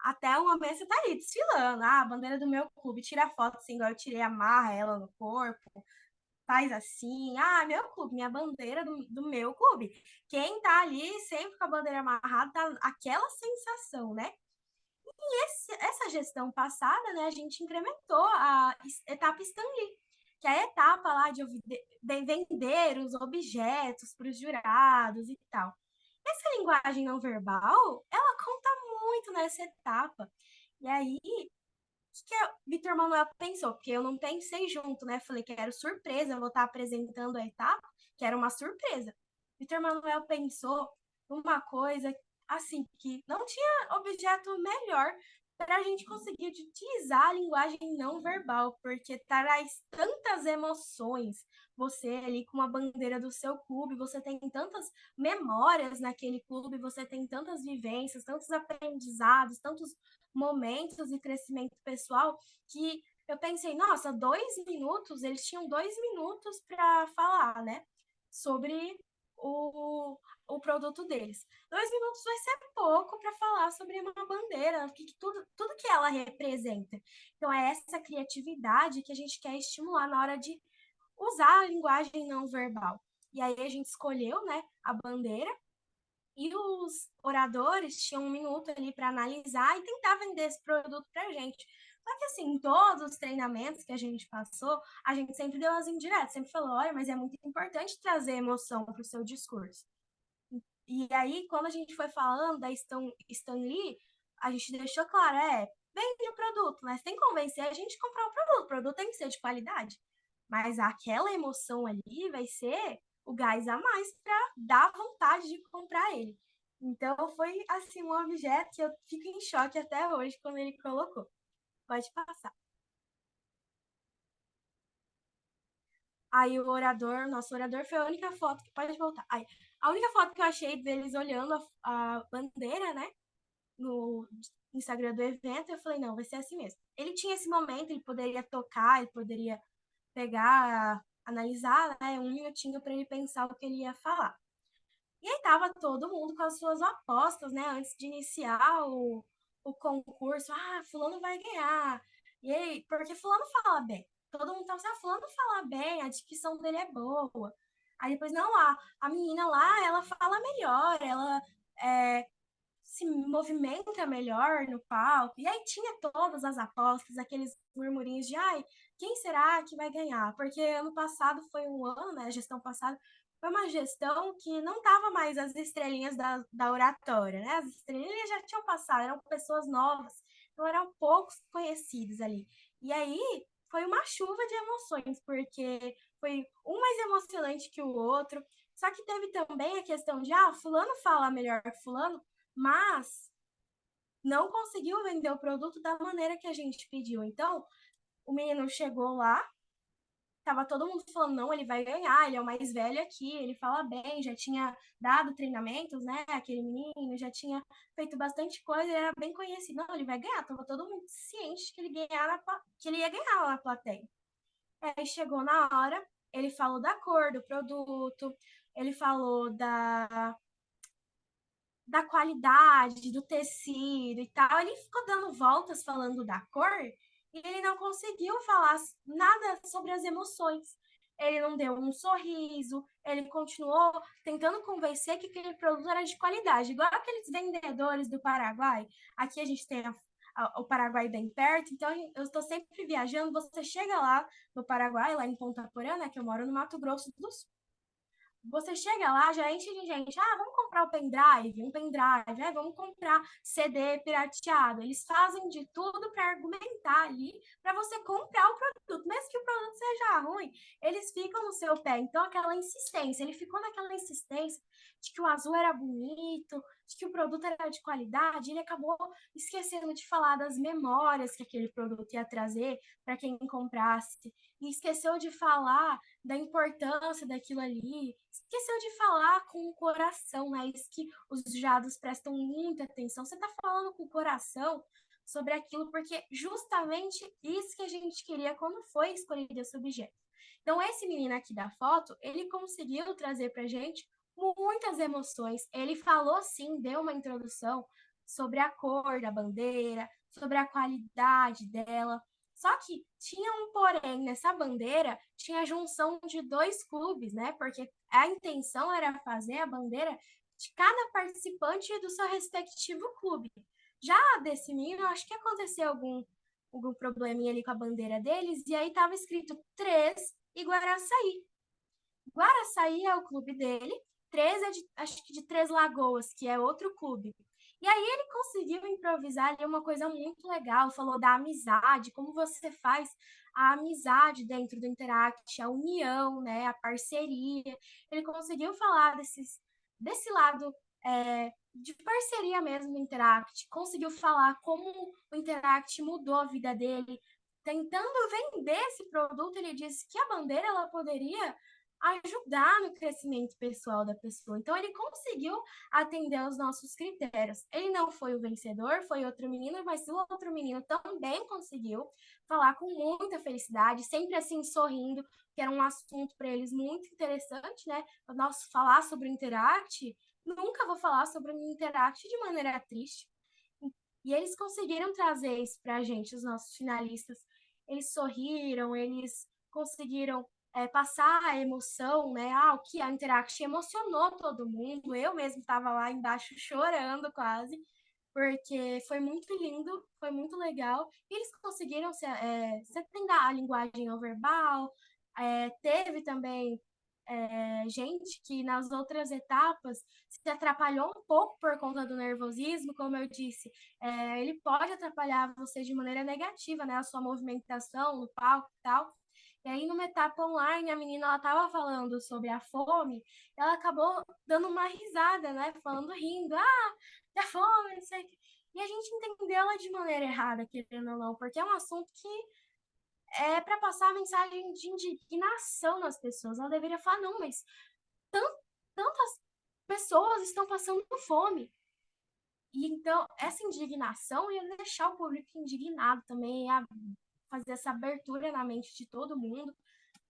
até o momento você tá ali desfilando. Ah, a bandeira do meu clube, tira foto assim, igual eu tirei, amarra ela no corpo, faz assim. Ah, meu clube, minha bandeira do meu clube. Quem tá ali sempre com a bandeira amarrada, tá aquela sensação, né? Essa gestão passada, né, a gente incrementou a etapa Stanley, que é a etapa lá de vender os objetos para os jurados e tal. Essa linguagem não verbal, ela conta muito nessa etapa. E aí, o que o Vitor Manuel pensou? Porque eu não pensei junto, né? Falei que era surpresa, eu vou estar apresentando a etapa, que era uma surpresa. Vitor Manuel pensou uma coisa assim, que não tinha objeto melhor para a gente conseguir utilizar a linguagem não verbal, porque traz tantas emoções. Você ali com a bandeira do seu clube, você tem tantas memórias naquele clube, você tem tantas vivências, tantos aprendizados, tantos momentos de crescimento pessoal que eu pensei, nossa, 2 minutos, eles tinham 2 minutos para falar, né, sobre o produto deles. 2 minutos vai ser pouco para falar sobre uma bandeira, tudo que ela representa. Então, é essa criatividade que a gente quer estimular na hora de usar a linguagem não verbal. E aí a gente escolheu, né, a bandeira, e os oradores tinham 1 minuto ali para analisar e tentar vender esse produto para a gente. Só que, assim, em todos os treinamentos que a gente passou, a gente sempre deu as indiretas, sempre falou: olha, mas é muito importante trazer emoção para o seu discurso. E aí, quando a gente foi falando da Stan Lee, a gente deixou claro: vende o produto, mas tem que convencer a gente a comprar o produto tem que ser de qualidade. Mas aquela emoção ali vai ser o gás a mais para dar vontade de comprar ele. Então, foi assim um objeto que eu fico em choque até hoje quando ele colocou. Pode passar. Aí o orador, nosso orador, foi a única foto que pode voltar. Aí, a única foto que eu achei deles olhando a bandeira, né, no Instagram do evento, eu falei, não, vai ser assim mesmo. Ele tinha esse momento, ele poderia tocar, ele poderia pegar, analisar, né, 1 minutinho para ele pensar o que ele ia falar. E aí tava todo mundo com as suas apostas, né, antes de iniciar o concurso. Ah, fulano vai ganhar. E aí, porque fulano fala bem. todo mundo tava assim, fulano fala bem, a dicção dele é boa. Aí depois, não, a menina lá, ela fala melhor, ela se movimenta melhor no palco. E aí tinha todas as apostas, aqueles murmurinhos de, ai, quem será que vai ganhar? Porque ano passado foi um ano, né, a gestão passada, foi uma gestão que não tava mais as estrelinhas da oratória, né? As estrelinhas já tinham passado, eram pessoas novas, então eram poucos conhecidos ali. E aí foi uma chuva de emoções, porque foi um mais emocionante que o outro. Só que teve também a questão de, fulano fala melhor que fulano, mas não conseguiu vender o produto da maneira que a gente pediu. Então, o menino chegou lá, tava todo mundo falando, não, ele vai ganhar, ele é o mais velho aqui, ele fala bem, já tinha dado treinamentos, né, aquele menino, já tinha feito bastante coisa, ele era bem conhecido, não, ele vai ganhar, tava todo mundo ciente de que que ele ia ganhar lá na plateia. Aí chegou na hora, ele falou da cor do produto, ele falou da qualidade do tecido e tal. Ele ficou dando voltas falando da cor e ele não conseguiu falar nada sobre as emoções. Ele não deu um sorriso, ele continuou tentando convencer que aquele produto era de qualidade, igual aqueles vendedores do Paraguai. Aqui a gente tem o Paraguai bem perto, então eu estou sempre viajando. Você chega lá no Paraguai, lá em Ponta Porã, né, que eu moro no Mato Grosso do Sul. Você chega lá, já enche de gente. Vamos comprar um pendrive, vamos comprar CD pirateado. Eles fazem de tudo para argumentar ali, para você comprar o produto. Mesmo que o produto seja ruim, eles ficam no seu pé. Então, aquela insistência, ele ficou naquela insistência de que o azul era bonito, de que o produto era de qualidade. Ele acabou esquecendo de falar das memórias que aquele produto ia trazer para quem comprasse. E esqueceu de falar da importância daquilo ali, esqueceu de falar com o coração, né? Isso que os jados prestam muita atenção. Você está falando com o coração sobre aquilo, porque justamente isso que a gente queria quando foi escolhido esse objeto. Então, esse menino aqui da foto, ele conseguiu trazer para a gente muitas emoções. Ele falou, sim, deu uma introdução sobre a cor da bandeira, sobre a qualidade dela. Só que tinha um porém, nessa bandeira tinha a junção de dois clubes, né? Porque a intenção era fazer a bandeira de cada participante do seu respectivo clube. Já desse menino, acho que aconteceu algum probleminha ali com a bandeira deles, e aí estava escrito 3 e Guaraçaí. Guaraçaí é o clube dele, 3 é acho que de Três Lagoas, que é outro clube. E aí ele conseguiu improvisar ali uma coisa muito legal, falou da amizade, como você faz a amizade dentro do Interact, a união, né, a parceria. Ele conseguiu falar desse lado de parceria mesmo do Interact, conseguiu falar como o Interact mudou a vida dele, tentando vender esse produto. Ele disse que a bandeira ela poderia ajudar no crescimento pessoal da pessoa. Então, ele conseguiu atender aos nossos critérios. Ele não foi o vencedor, foi outro menino, mas o outro menino também conseguiu falar com muita felicidade, sempre assim sorrindo, que era um assunto para eles muito interessante, né? Nós falar sobre o Interact, nunca vou falar sobre o Interact de maneira triste. E eles conseguiram trazer isso para a gente, os nossos finalistas. Eles sorriram, eles conseguiram passar a emoção, né? O que a Interact emocionou todo mundo. Eu mesmo estava lá embaixo chorando quase, porque foi muito lindo, foi muito legal. E eles conseguiram se atender a linguagem não verbal. Teve também gente que nas outras etapas se atrapalhou um pouco por conta do nervosismo, como eu disse. Ele pode atrapalhar você de maneira negativa, né? A sua movimentação no palco e tal. E aí, numa etapa online, a menina ela estava falando sobre a fome, ela acabou dando uma risada, né? Falando, rindo, da fome, não sei o quê. E a gente entendeu ela de maneira errada, querendo ou não, porque é um assunto que é para passar a mensagem de indignação nas pessoas. Ela deveria falar, não, mas tantas pessoas estão passando fome. E então, essa indignação ia deixar o público indignado também, ia fazer essa abertura na mente de todo mundo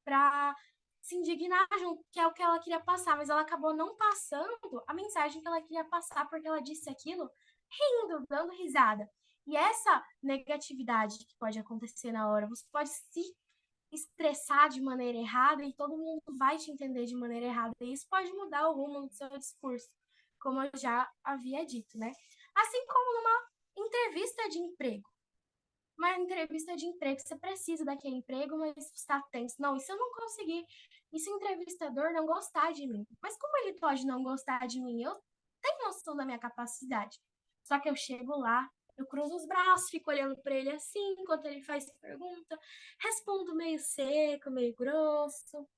para se indignar junto, que é o que ela queria passar, mas ela acabou não passando a mensagem que ela queria passar, porque ela disse aquilo rindo, dando risada. E essa negatividade que pode acontecer na hora, você pode se expressar de maneira errada e todo mundo vai te entender de maneira errada. E isso pode mudar o rumo do seu discurso, como eu já havia dito, né? Assim como numa entrevista de emprego. Uma entrevista de emprego, você precisa daquele emprego, mas você está tenso. Não, e se eu não conseguir? E se o entrevistador não gostar de mim? Mas como ele pode não gostar de mim? Eu tenho noção da minha capacidade. Só que eu chego lá, eu cruzo os braços, fico olhando para ele assim, enquanto ele faz pergunta, respondo meio seco, meio grosso,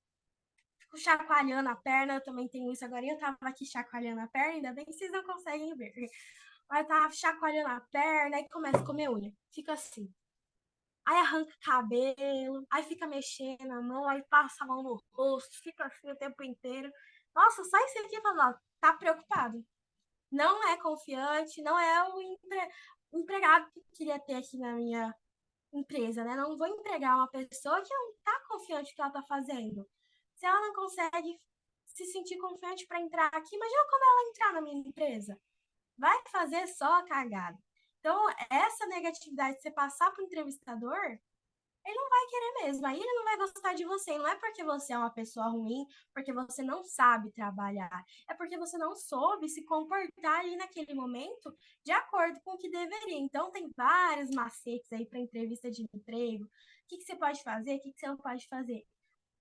fico chacoalhando a perna, eu também tenho isso agora. Eu tava aqui chacoalhando a perna, ainda bem que vocês não conseguem ver. Aí tava chacoalhando a perna, aí começa a comer unha. Fica assim. Aí arranca cabelo, aí fica mexendo a mão, aí passa a mão no rosto, fica assim o tempo inteiro. Nossa, só isso aqui falando, tá preocupado. Não é confiante, não é o empregado que eu queria ter aqui na minha empresa, né? Não vou empregar uma pessoa que não tá confiante no que ela tá fazendo. Se ela não consegue se sentir confiante para entrar aqui, imagina quando ela entrar na minha empresa. Vai fazer só a cagada. Então, essa negatividade que você passar para o entrevistador, ele não vai querer mesmo. Aí ele não vai gostar de você. Não é porque você é uma pessoa ruim, porque você não sabe trabalhar. É porque você não soube se comportar ali naquele momento de acordo com o que deveria. Então, tem vários macetes aí para entrevista de emprego. O que você pode fazer, o que você não pode fazer.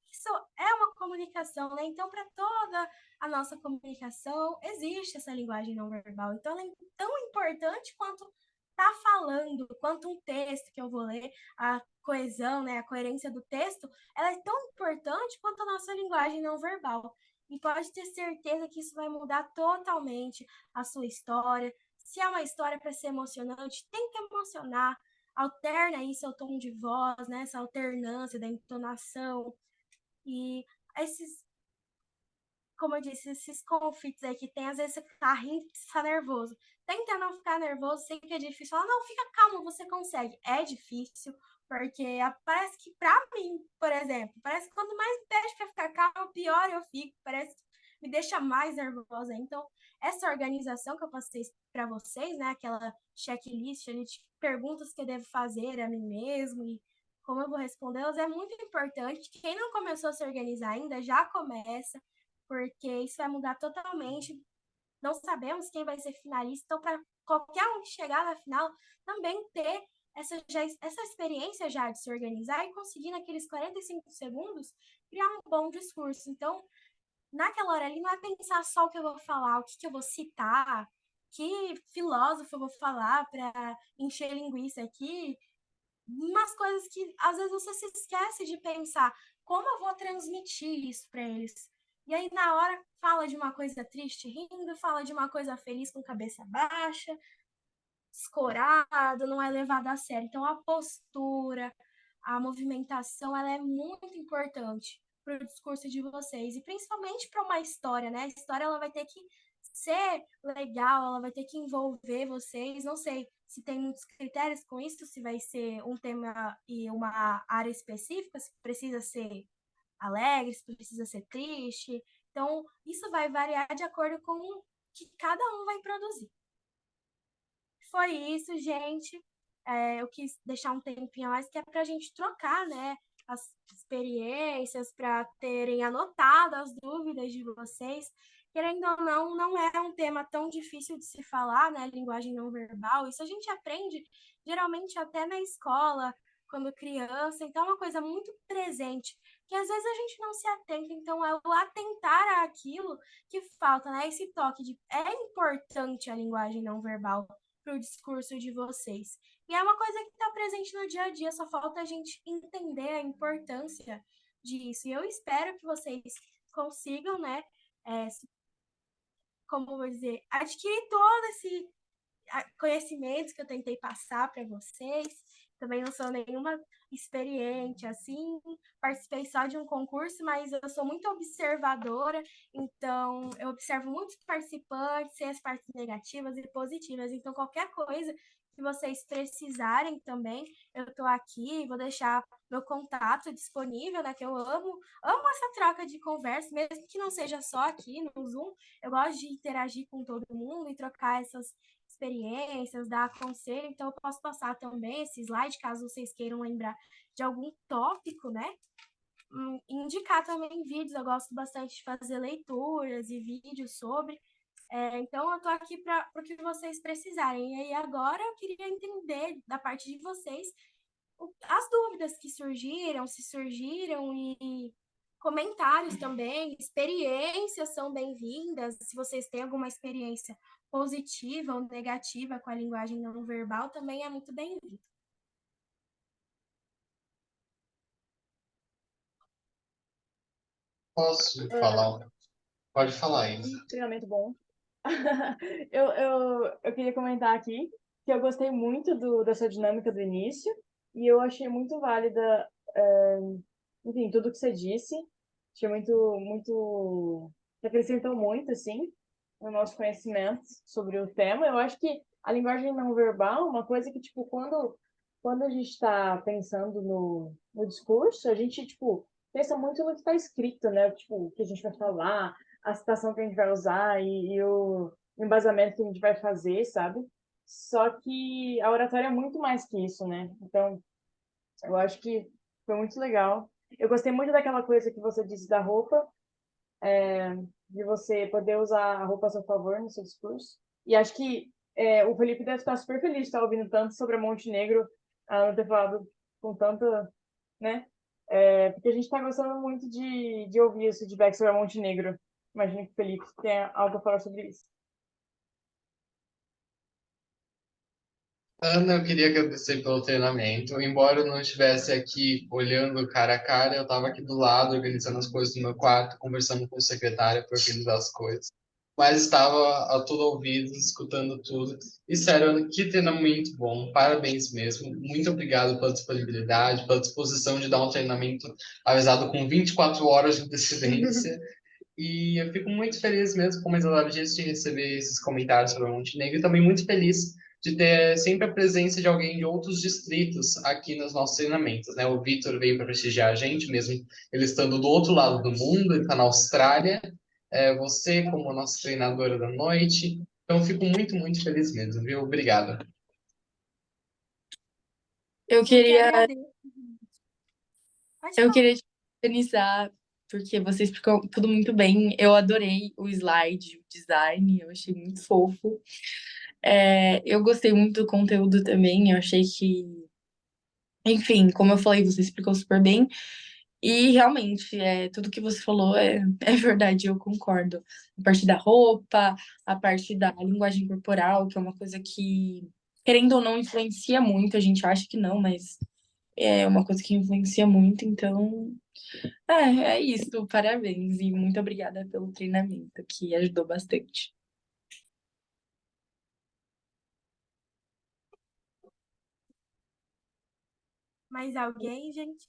Isso é uma comunicação, né? Então, para toda a nossa comunicação, existe essa linguagem não verbal. Então, ela é tão importante quanto tá falando, quanto um texto que eu vou ler, a coesão, né, a coerência do texto, ela é tão importante quanto a nossa linguagem não verbal. E pode ter certeza que isso vai mudar totalmente a sua história. Se é uma história para ser emocionante, tem que emocionar. Alterna aí seu tom de voz, né, essa alternância da entonação. E esses, como eu disse, esses conflitos aí que tem, às vezes você tá rindo, você tá nervoso. Tenta não ficar nervoso, sei que é difícil. Fala, não, fica calmo, você consegue. É difícil, porque parece que pra mim, por exemplo, parece que quanto mais pede pra ficar calmo, pior eu fico. Parece que me deixa mais nervosa. Então, essa organização que eu passei para vocês, né, aquela checklist ali de perguntas que eu devo fazer a mim mesmo e como eu vou respondê-las, é muito importante. Quem não começou a se organizar ainda, já começa, porque isso vai mudar totalmente. Não sabemos quem vai ser finalista, então, para qualquer um que chegar na final, também ter essa experiência já de se organizar e conseguir, naqueles 45 segundos, criar um bom discurso. Então, naquela hora ali, não é pensar só o que eu vou falar, o que eu vou citar, que filósofo eu vou falar para encher linguiça aqui, umas coisas que às vezes você se esquece de pensar como eu vou transmitir isso para eles. E aí, na hora, fala de uma coisa triste rindo, fala de uma coisa feliz com cabeça baixa, escorado, não é levado a sério. Então, a postura, a movimentação, ela é muito importante para o discurso de vocês. E principalmente para uma história, né? A história ela vai ter que ser legal, ela vai ter que envolver vocês. Não sei se tem muitos critérios com isso, se vai ser um tema e uma área específica, se precisa ser alegre, se precisa ser triste. Então, isso vai variar de acordo com o que cada um vai produzir. Foi isso, gente. Eu quis deixar um tempinho a mais, que é para a gente trocar, né, as experiências, para terem anotado as dúvidas de vocês. Querendo ou não, não é um tema tão difícil de se falar, né, linguagem não verbal. Isso a gente aprende geralmente até na escola, quando criança. Então, é uma coisa muito presente, que às vezes a gente não se atenta. Então, é o atentar àquilo que falta, né? Esse toque de é importante a linguagem não verbal para o discurso de vocês. E é uma coisa que está presente no dia a dia, só falta a gente entender a importância disso. E eu espero que vocês consigam, né, como vou dizer, adquirir todo esse conhecimento que eu tentei passar para vocês. Também não sou nenhuma experiente assim, participei só de um concurso, mas eu sou muito observadora, então eu observo muitos participantes, sei as partes negativas e positivas, então qualquer coisa que vocês precisarem também, eu estou aqui, vou deixar meu contato disponível, né, que eu amo essa troca de conversa, mesmo que não seja só aqui no Zoom, eu gosto de interagir com todo mundo e trocar essas experiências, dar conselho, então eu posso passar também esse slide, caso vocês queiram lembrar de algum tópico, né? Indicar também vídeos, eu gosto bastante de fazer leituras e vídeos sobre. Então, eu estou aqui para o que vocês precisarem. E aí, agora, eu queria entender da parte de vocês as dúvidas que surgiram, se surgiram, e comentários também, experiências são bem-vindas. Se vocês têm alguma experiência positiva ou negativa com a linguagem não verbal, também é muito bem-vindo. Posso falar? Pode falar, Isa. Treinamento bom. Eu queria comentar aqui que eu gostei muito da sua dinâmica do início e eu achei muito válida, enfim, tudo que você disse. Achei que acrescentou muito, assim, no nosso conhecimento sobre o tema. Eu acho que a linguagem não verbal é uma coisa que, tipo, quando a gente está pensando no discurso, a gente, tipo, pensa muito no que está escrito, né? Tipo, o que a gente vai falar, a citação que a gente vai usar e o embasamento que a gente vai fazer, sabe? Só que a oratória é muito mais que isso, né? Então, eu acho que foi muito legal. Eu gostei muito daquela coisa que você disse da roupa, de você poder usar a roupa a seu favor no seu discurso. E acho que o Felipe deve estar super feliz de estar ouvindo tanto sobre a Montenegro, não ter falado com tanta, né? Porque a gente está gostando muito de ouvir esse feedback sobre a Montenegro. Imagino que o Felipe tenha algo a falar sobre isso. Ana, eu queria agradecer pelo treinamento. Embora eu não estivesse aqui olhando cara a cara, eu estava aqui do lado, organizando as coisas no meu quarto, conversando com o secretário para organizar as coisas. Mas estava a todo ouvido, escutando tudo. E sério, Ana, que treinamento bom. Parabéns mesmo. Muito obrigado pela disponibilidade, pela disposição de dar um treinamento avisado com 24 horas de antecedência. E eu fico muito feliz mesmo, como a Isadora disse, de receber esses comentários sobre o Montenegro e também muito feliz de ter sempre a presença de alguém de outros distritos aqui nos nossos treinamentos, né? O Vitor veio para prestigiar a gente, mesmo ele estando do outro lado do mundo, ele está na Austrália, você como nossa treinadora da noite, então eu fico muito, muito feliz mesmo, viu? Obrigado. Eu Eu que queria, agradeço. Pode eu falar. queria te parabenizar, porque você explicou tudo muito bem. Eu adorei o slide, o design, eu achei muito fofo. Eu gostei muito do conteúdo também, eu achei que, enfim, como eu falei, você explicou super bem. E realmente, tudo que você falou é verdade, eu concordo. A parte da roupa, a parte da linguagem corporal, que é uma coisa que, querendo ou não, influencia muito. A gente acha que não, mas é uma coisa que influencia muito. Então, é isso. Parabéns e muito obrigada pelo treinamento, que ajudou bastante. Mais alguém, gente?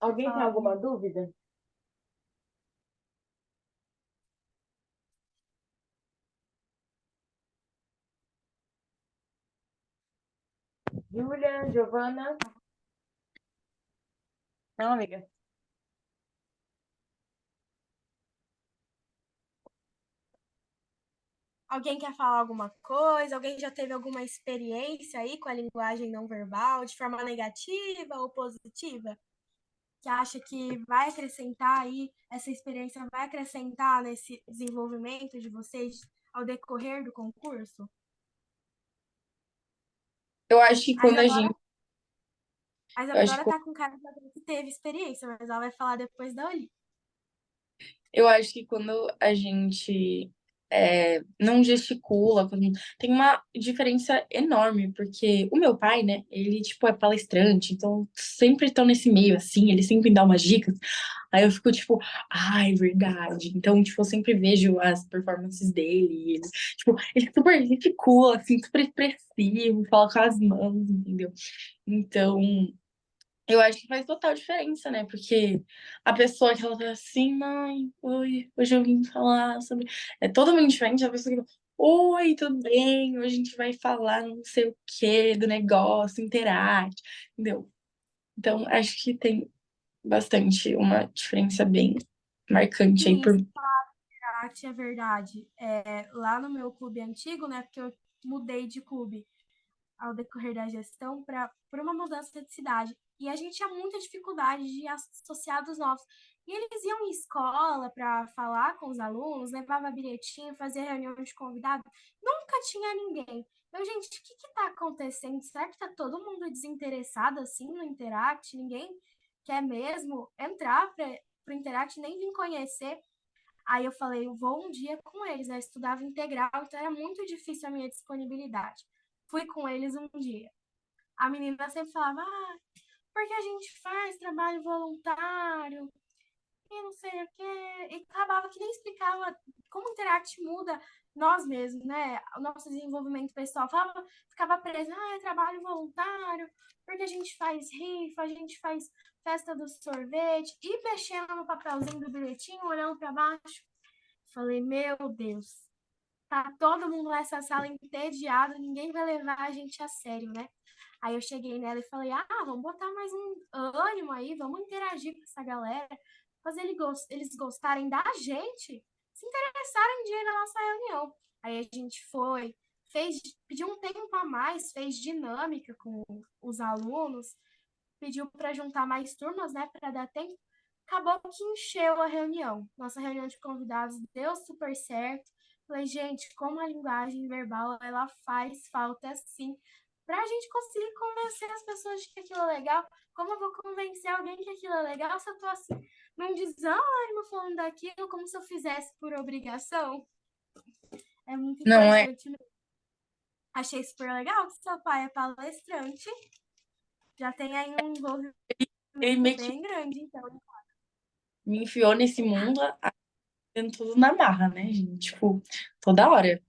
Alguém tem alguma dúvida? Júlia, Giovana? Não, amiga. Alguém quer falar alguma coisa? Alguém já teve alguma experiência aí com a linguagem não verbal, de forma negativa ou positiva? Que acha que vai acrescentar aí, essa experiência vai acrescentar nesse desenvolvimento de vocês ao decorrer do concurso? Eu acho que A quando a Isadora, gente. a Eu acho Isadora que tá com cara de alguém que teve experiência, mas ela vai falar depois da Oli. Eu acho que quando a gente não gesticula, tem uma diferença enorme, porque o meu pai, né, ele, tipo, é palestrante, então sempre estão nesse meio, assim, ele sempre me dá umas dicas, aí eu fico, tipo, ai, verdade. Então, tipo, eu sempre vejo as performances dele, e ele, tipo, ele super gesticula, assim, super expressivo, fala com as mãos, entendeu? Então, eu acho que faz total diferença, né? Porque a pessoa que ela tá assim, mãe, oi, hoje eu vim falar sobre. É totalmente diferente da pessoa que fala, oi, tudo bem? Hoje a gente vai falar não sei o quê do negócio, interage, entendeu? Então, acho que tem bastante uma diferença bem marcante aí Sim, por. isso é verdade. Lá no meu clube antigo, né? Porque eu mudei de clube ao decorrer da gestão por uma mudança de cidade. E a gente tinha muita dificuldade de associados novos. E eles iam em escola para falar com os alunos, levava bilhetinho, fazia reunião de convidado. Nunca tinha ninguém. Eu, gente, o que está acontecendo? Será que está todo mundo desinteressado assim no Interact? Ninguém quer mesmo entrar para o Interact, nem vir conhecer. Aí eu falei, eu vou um dia com eles, né? Eu estudava integral, então era muito difícil a minha disponibilidade. Fui com eles um dia. A menina sempre falava, porque a gente faz trabalho voluntário e não sei o quê. E acabava que nem explicava como o Interact muda nós mesmos, né? O nosso desenvolvimento pessoal. Ficava presa, é trabalho voluntário, porque a gente faz rifa, a gente faz festa do sorvete, e mexendo no papelzinho do bilhetinho, olhando para baixo. Falei, meu Deus, tá todo mundo nessa sala entediado, ninguém vai levar a gente a sério, né? Aí eu cheguei nela e falei, vamos botar mais um ânimo aí, vamos interagir com essa galera, fazer eles gostarem da gente, se interessarem de ir na nossa reunião. Aí a gente foi, pediu um tempo a mais, fez dinâmica com os alunos, pediu para juntar mais turmas, né, para dar tempo. Acabou que encheu a reunião. Nossa reunião de convidados deu super certo. Falei, gente, como a linguagem verbal ela faz falta assim, para a gente conseguir convencer as pessoas de que aquilo é legal. Como eu vou convencer alguém que aquilo é legal se eu tô assim, num desânimo falando daquilo, como se eu fizesse por obrigação? É muito Não é. importante mesmo. Achei super legal que seu pai é palestrante. Já tem aí um envolvimento Ele meio que bem grande, então. me enfiou nesse mundo, dando tudo na marra, né, gente? Tipo, toda hora.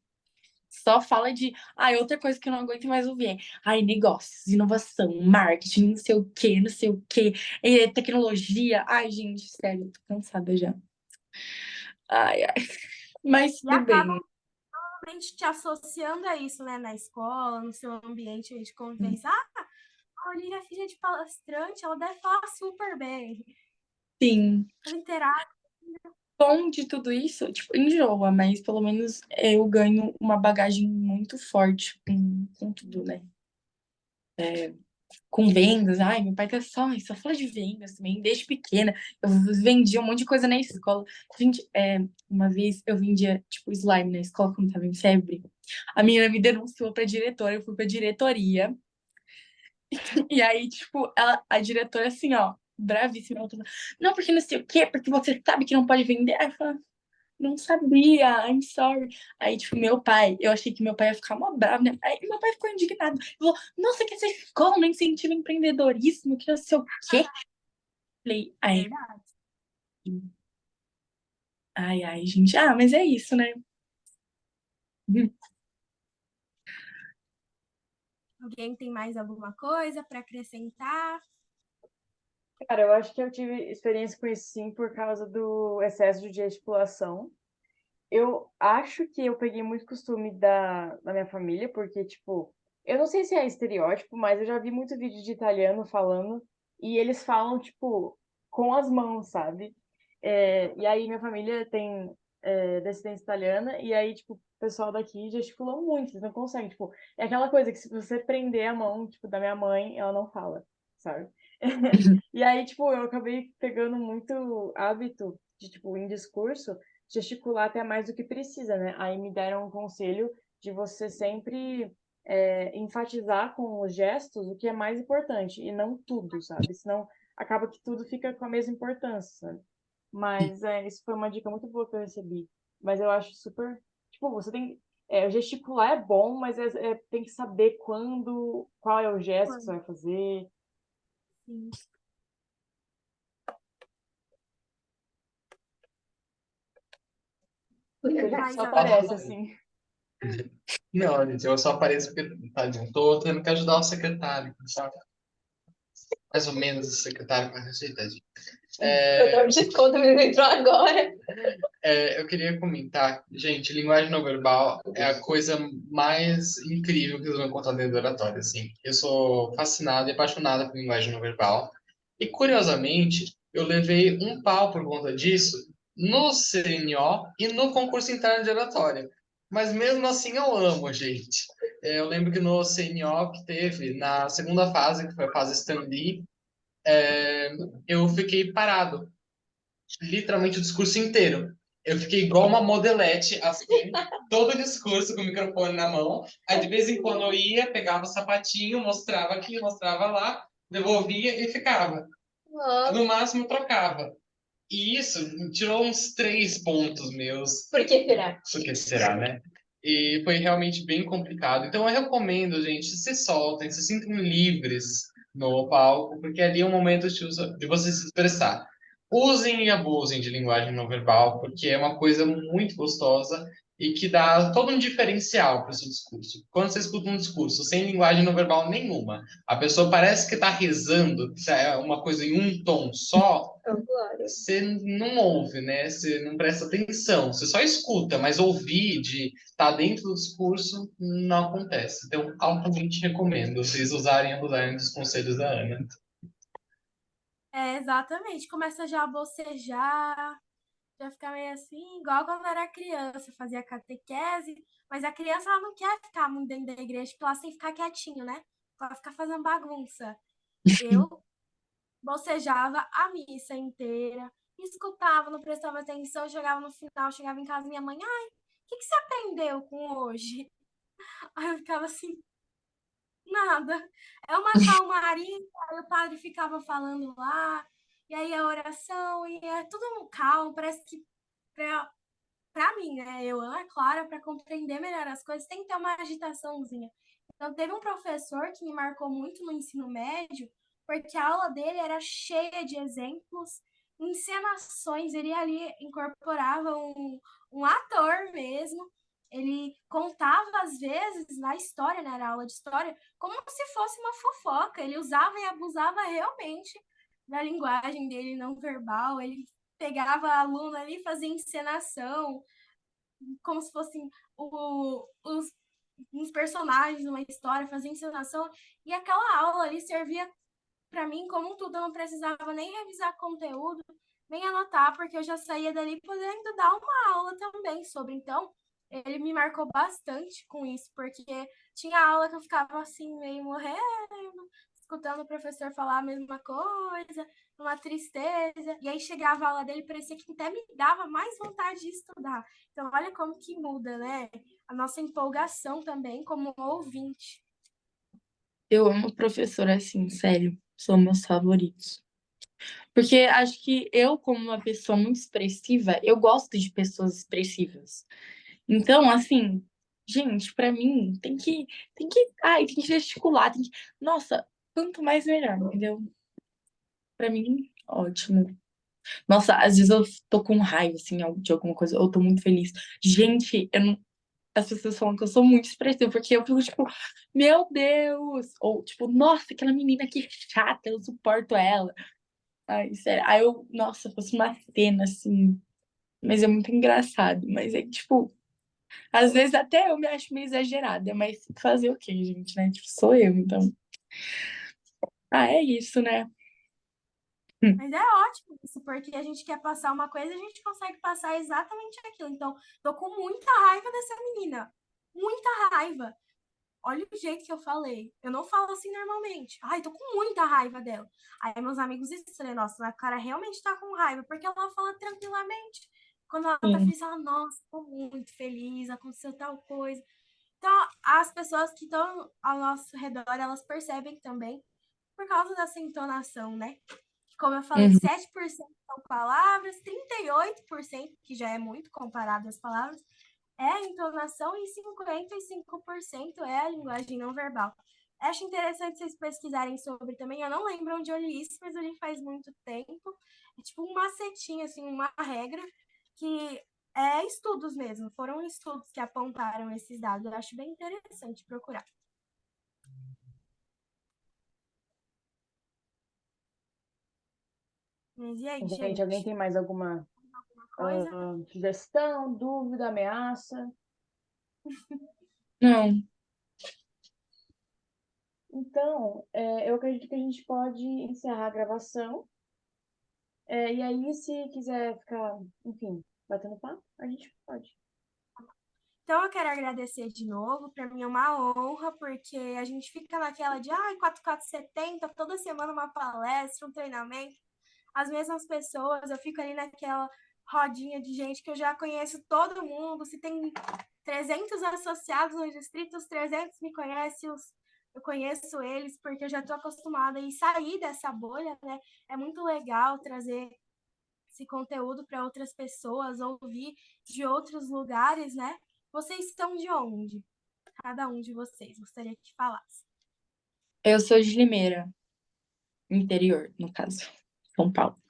Só fala de. Outra coisa que eu não aguento mais ouvir é. Negócios, inovação, marketing, não sei o quê, não sei o quê, tecnologia. Ai, gente, sério, tô cansada já. Ai. Mas E tudo bem. acabam realmente te associando a isso, né? Na escola, no seu ambiente de convivência. A Olivia é filha de palestrante, ela deve falar super bem. Sim. Ela interage. Bom de tudo isso, tipo, enjoa, mas pelo menos eu ganho uma bagagem muito forte com tudo, né? Com vendas. Meu pai tá só fala de vendas também, desde pequena. Eu vendia um monte de coisa na escola. Gente, uma vez eu vendia, tipo, slime na escola quando tava em febre. A menina me denunciou pra diretora, eu fui pra diretoria. E aí, tipo, a diretora, assim, ó, bravíssima, ela falou, não, porque não sei o quê, porque você sabe que não pode vender. Aí eu falei, não sabia, I'm sorry. Aí, tipo, meu pai, eu achei que meu pai ia ficar mó bravo, né? Aí meu pai ficou indignado. Ele falou, nossa, que essa escola não incentiva empreendedorismo, que não sei o quê. Falei, Verdade. gente. Mas é isso, né? Alguém tem mais alguma coisa para acrescentar? Cara, eu acho que eu tive experiência com isso sim por causa do excesso de gesticulação. Eu acho que eu peguei muito costume da minha família, porque, tipo, eu não sei se é estereótipo, mas eu já vi muito vídeo de italiano falando, e eles falam, tipo, com as mãos, sabe? E aí minha família tem descendência italiana, e aí, tipo, o pessoal daqui gesticula muito, eles não conseguem, tipo, é aquela coisa que se você prender a mão, tipo, da minha mãe, ela não fala, sabe? E aí, tipo, eu acabei pegando muito hábito de, tipo, em discurso, gesticular até mais do que precisa, né? Aí me deram um conselho de você sempre enfatizar com os gestos o que é mais importante e não tudo, sabe? Senão acaba que tudo fica com a mesma importância, sabe? Mas isso foi uma dica muito boa que eu recebi. Mas eu acho super. Tipo, você tem. Gesticular é bom, mas tem que saber quando, qual é o gesto que você vai fazer. Sim. Ele Mas só aparece assim. Não, gente, eu só apareço porque, tadinho, tô tendo que ajudar o secretário, sabe? Mais ou menos o secretário com a receita. Eu desconto me entrou agora. Eu queria comentar, gente, linguagem não verbal é a coisa mais incrível que vocês vão encontrar dentro do oratório, assim. Eu sou fascinado e apaixonado por linguagem não verbal. E, curiosamente, eu levei um pau por conta disso no CNO e no concurso interno de oratória. Mas mesmo assim eu amo, gente. Eu lembro que no CNO que teve, na segunda fase, que foi a fase Stand-Lee, eu fiquei parado, literalmente o discurso inteiro. Eu fiquei igual uma modelete, assim, todo o discurso com o microfone na mão. Aí, de vez em quando, eu ia, pegava o sapatinho, mostrava aqui, mostrava lá, devolvia e ficava. No máximo, trocava. E isso tirou uns 3 pontos meus. Por que será? Por que será, né? E foi realmente bem complicado. Então, eu recomendo, gente, se soltem, se sintam livres no palco, porque ali é um momento de você se expressar. Usem e abusem de linguagem não verbal, porque é uma coisa muito gostosa e que dá todo um diferencial para o seu discurso. Quando você escuta um discurso sem linguagem não verbal nenhuma, a pessoa parece que está rezando, que é uma coisa em um tom só, você não ouve, né? Você não presta atenção, você só escuta, mas ouvir de estar dentro do discurso não acontece. Então, altamente recomendo vocês usarem e abusarem dos conselhos da Ana. Exatamente. Começa já a bocejar, já fica meio assim, igual quando era criança, fazia catequese, mas a criança ela não quer ficar muito dentro da igreja, porque ela tem que ficar quietinho, né? Ela fica fazendo bagunça. Eu bocejava a missa inteira, escutava, não prestava atenção, chegava no final, chegava em casa, minha mãe, ai, o que você aprendeu com hoje? Aí eu ficava assim, nada. É uma calmaria, aí o padre ficava falando lá, e aí a oração, e é tudo um calmo, parece que para mim, né, eu, Ana Clara, para compreender melhor as coisas, tem que ter uma agitaçãozinha. Então, teve um professor que me marcou muito no ensino médio, porque a aula dele era cheia de exemplos, encenações, ele ali incorporava um ator mesmo, ele contava, às vezes, na história, né, na aula de história, como se fosse uma fofoca, ele usava e abusava realmente da linguagem dele não verbal, ele pegava a aluna ali, fazia encenação, como se fossem uns personagens, uma história, fazia encenação, e aquela aula ali servia para mim como tudo, eu não precisava nem revisar conteúdo, nem anotar, porque eu já saía dali podendo dar uma aula também sobre. Então, ele me marcou bastante com isso, porque tinha aula que eu ficava assim, meio morrendo, escutando o professor falar a mesma coisa, uma tristeza. E aí chegava a aula dele, parecia que até me dava mais vontade de estudar. Então, olha como que muda, né? A nossa empolgação também como ouvinte. Eu amo professor assim, sério. São meus favoritos. Porque acho que eu, como uma pessoa muito expressiva, eu gosto de pessoas expressivas. Então, assim, gente, pra mim, tem que gesticular, nossa, quanto mais melhor, entendeu? Pra mim, ótimo. Nossa, às vezes eu tô com raiva, assim, de alguma coisa, ou tô muito feliz. Gente, eu não... as pessoas falam que eu sou muito expressiva, porque eu fico tipo, meu Deus! Ou tipo, nossa, aquela menina que chata, eu suporto ela. Ai, sério. Aí eu, nossa, fosse uma cena, assim. Mas é muito engraçado. Mas é tipo, às vezes até eu me acho meio exagerada, mas fazer o quê, gente, né? Tipo, sou eu, então. Ah, é isso, né? Mas é ótimo isso, porque a gente quer passar uma coisa, a gente consegue passar exatamente aquilo. Então, tô com muita raiva dessa menina. Muita raiva. Olha o jeito que eu falei. Eu não falo assim normalmente. Ai, tô com muita raiva dela. Aí meus amigos estranham, nossa, a cara realmente tá com raiva, porque ela fala tranquilamente. Quando ela tá Sim. feliz, ela, nossa, tô muito feliz, aconteceu tal coisa. Então, as pessoas que estão ao nosso redor, elas percebem também, por causa dessa entonação, né? Como eu falei, Uhum. 7% são palavras, 38%, que já é muito comparado às palavras, é a entonação e 55% é a linguagem não verbal. Acho interessante vocês pesquisarem sobre também. Eu não lembro onde eu li isso, mas eu li faz muito tempo. É tipo um macetinho, assim, uma regra que é estudos mesmo. Foram estudos que apontaram esses dados. Eu acho bem interessante procurar. Mas e aí, Gente, alguém gente? tem mais alguma Uma coisa? sugestão, dúvida, ameaça? Não. Então, eu acredito que a gente pode encerrar a gravação. E aí, se quiser ficar, enfim, batendo papo, a gente pode. Então, eu quero agradecer de novo. Para mim é uma honra, porque a gente fica naquela de 4470, toda semana uma palestra, um treinamento, as mesmas pessoas. Eu fico ali naquela rodinha de gente que eu já conheço todo mundo. Se tem 300 associados no distrito, os 300 me conhecem, eu conheço eles, porque eu já estou acostumada. E sair dessa bolha, né? É muito legal trazer esse conteúdo para outras pessoas, ouvir de outros lugares, né? Vocês são de onde? Cada um de vocês. Gostaria que falasse. Eu sou de Limeira, interior, no caso, São Paulo.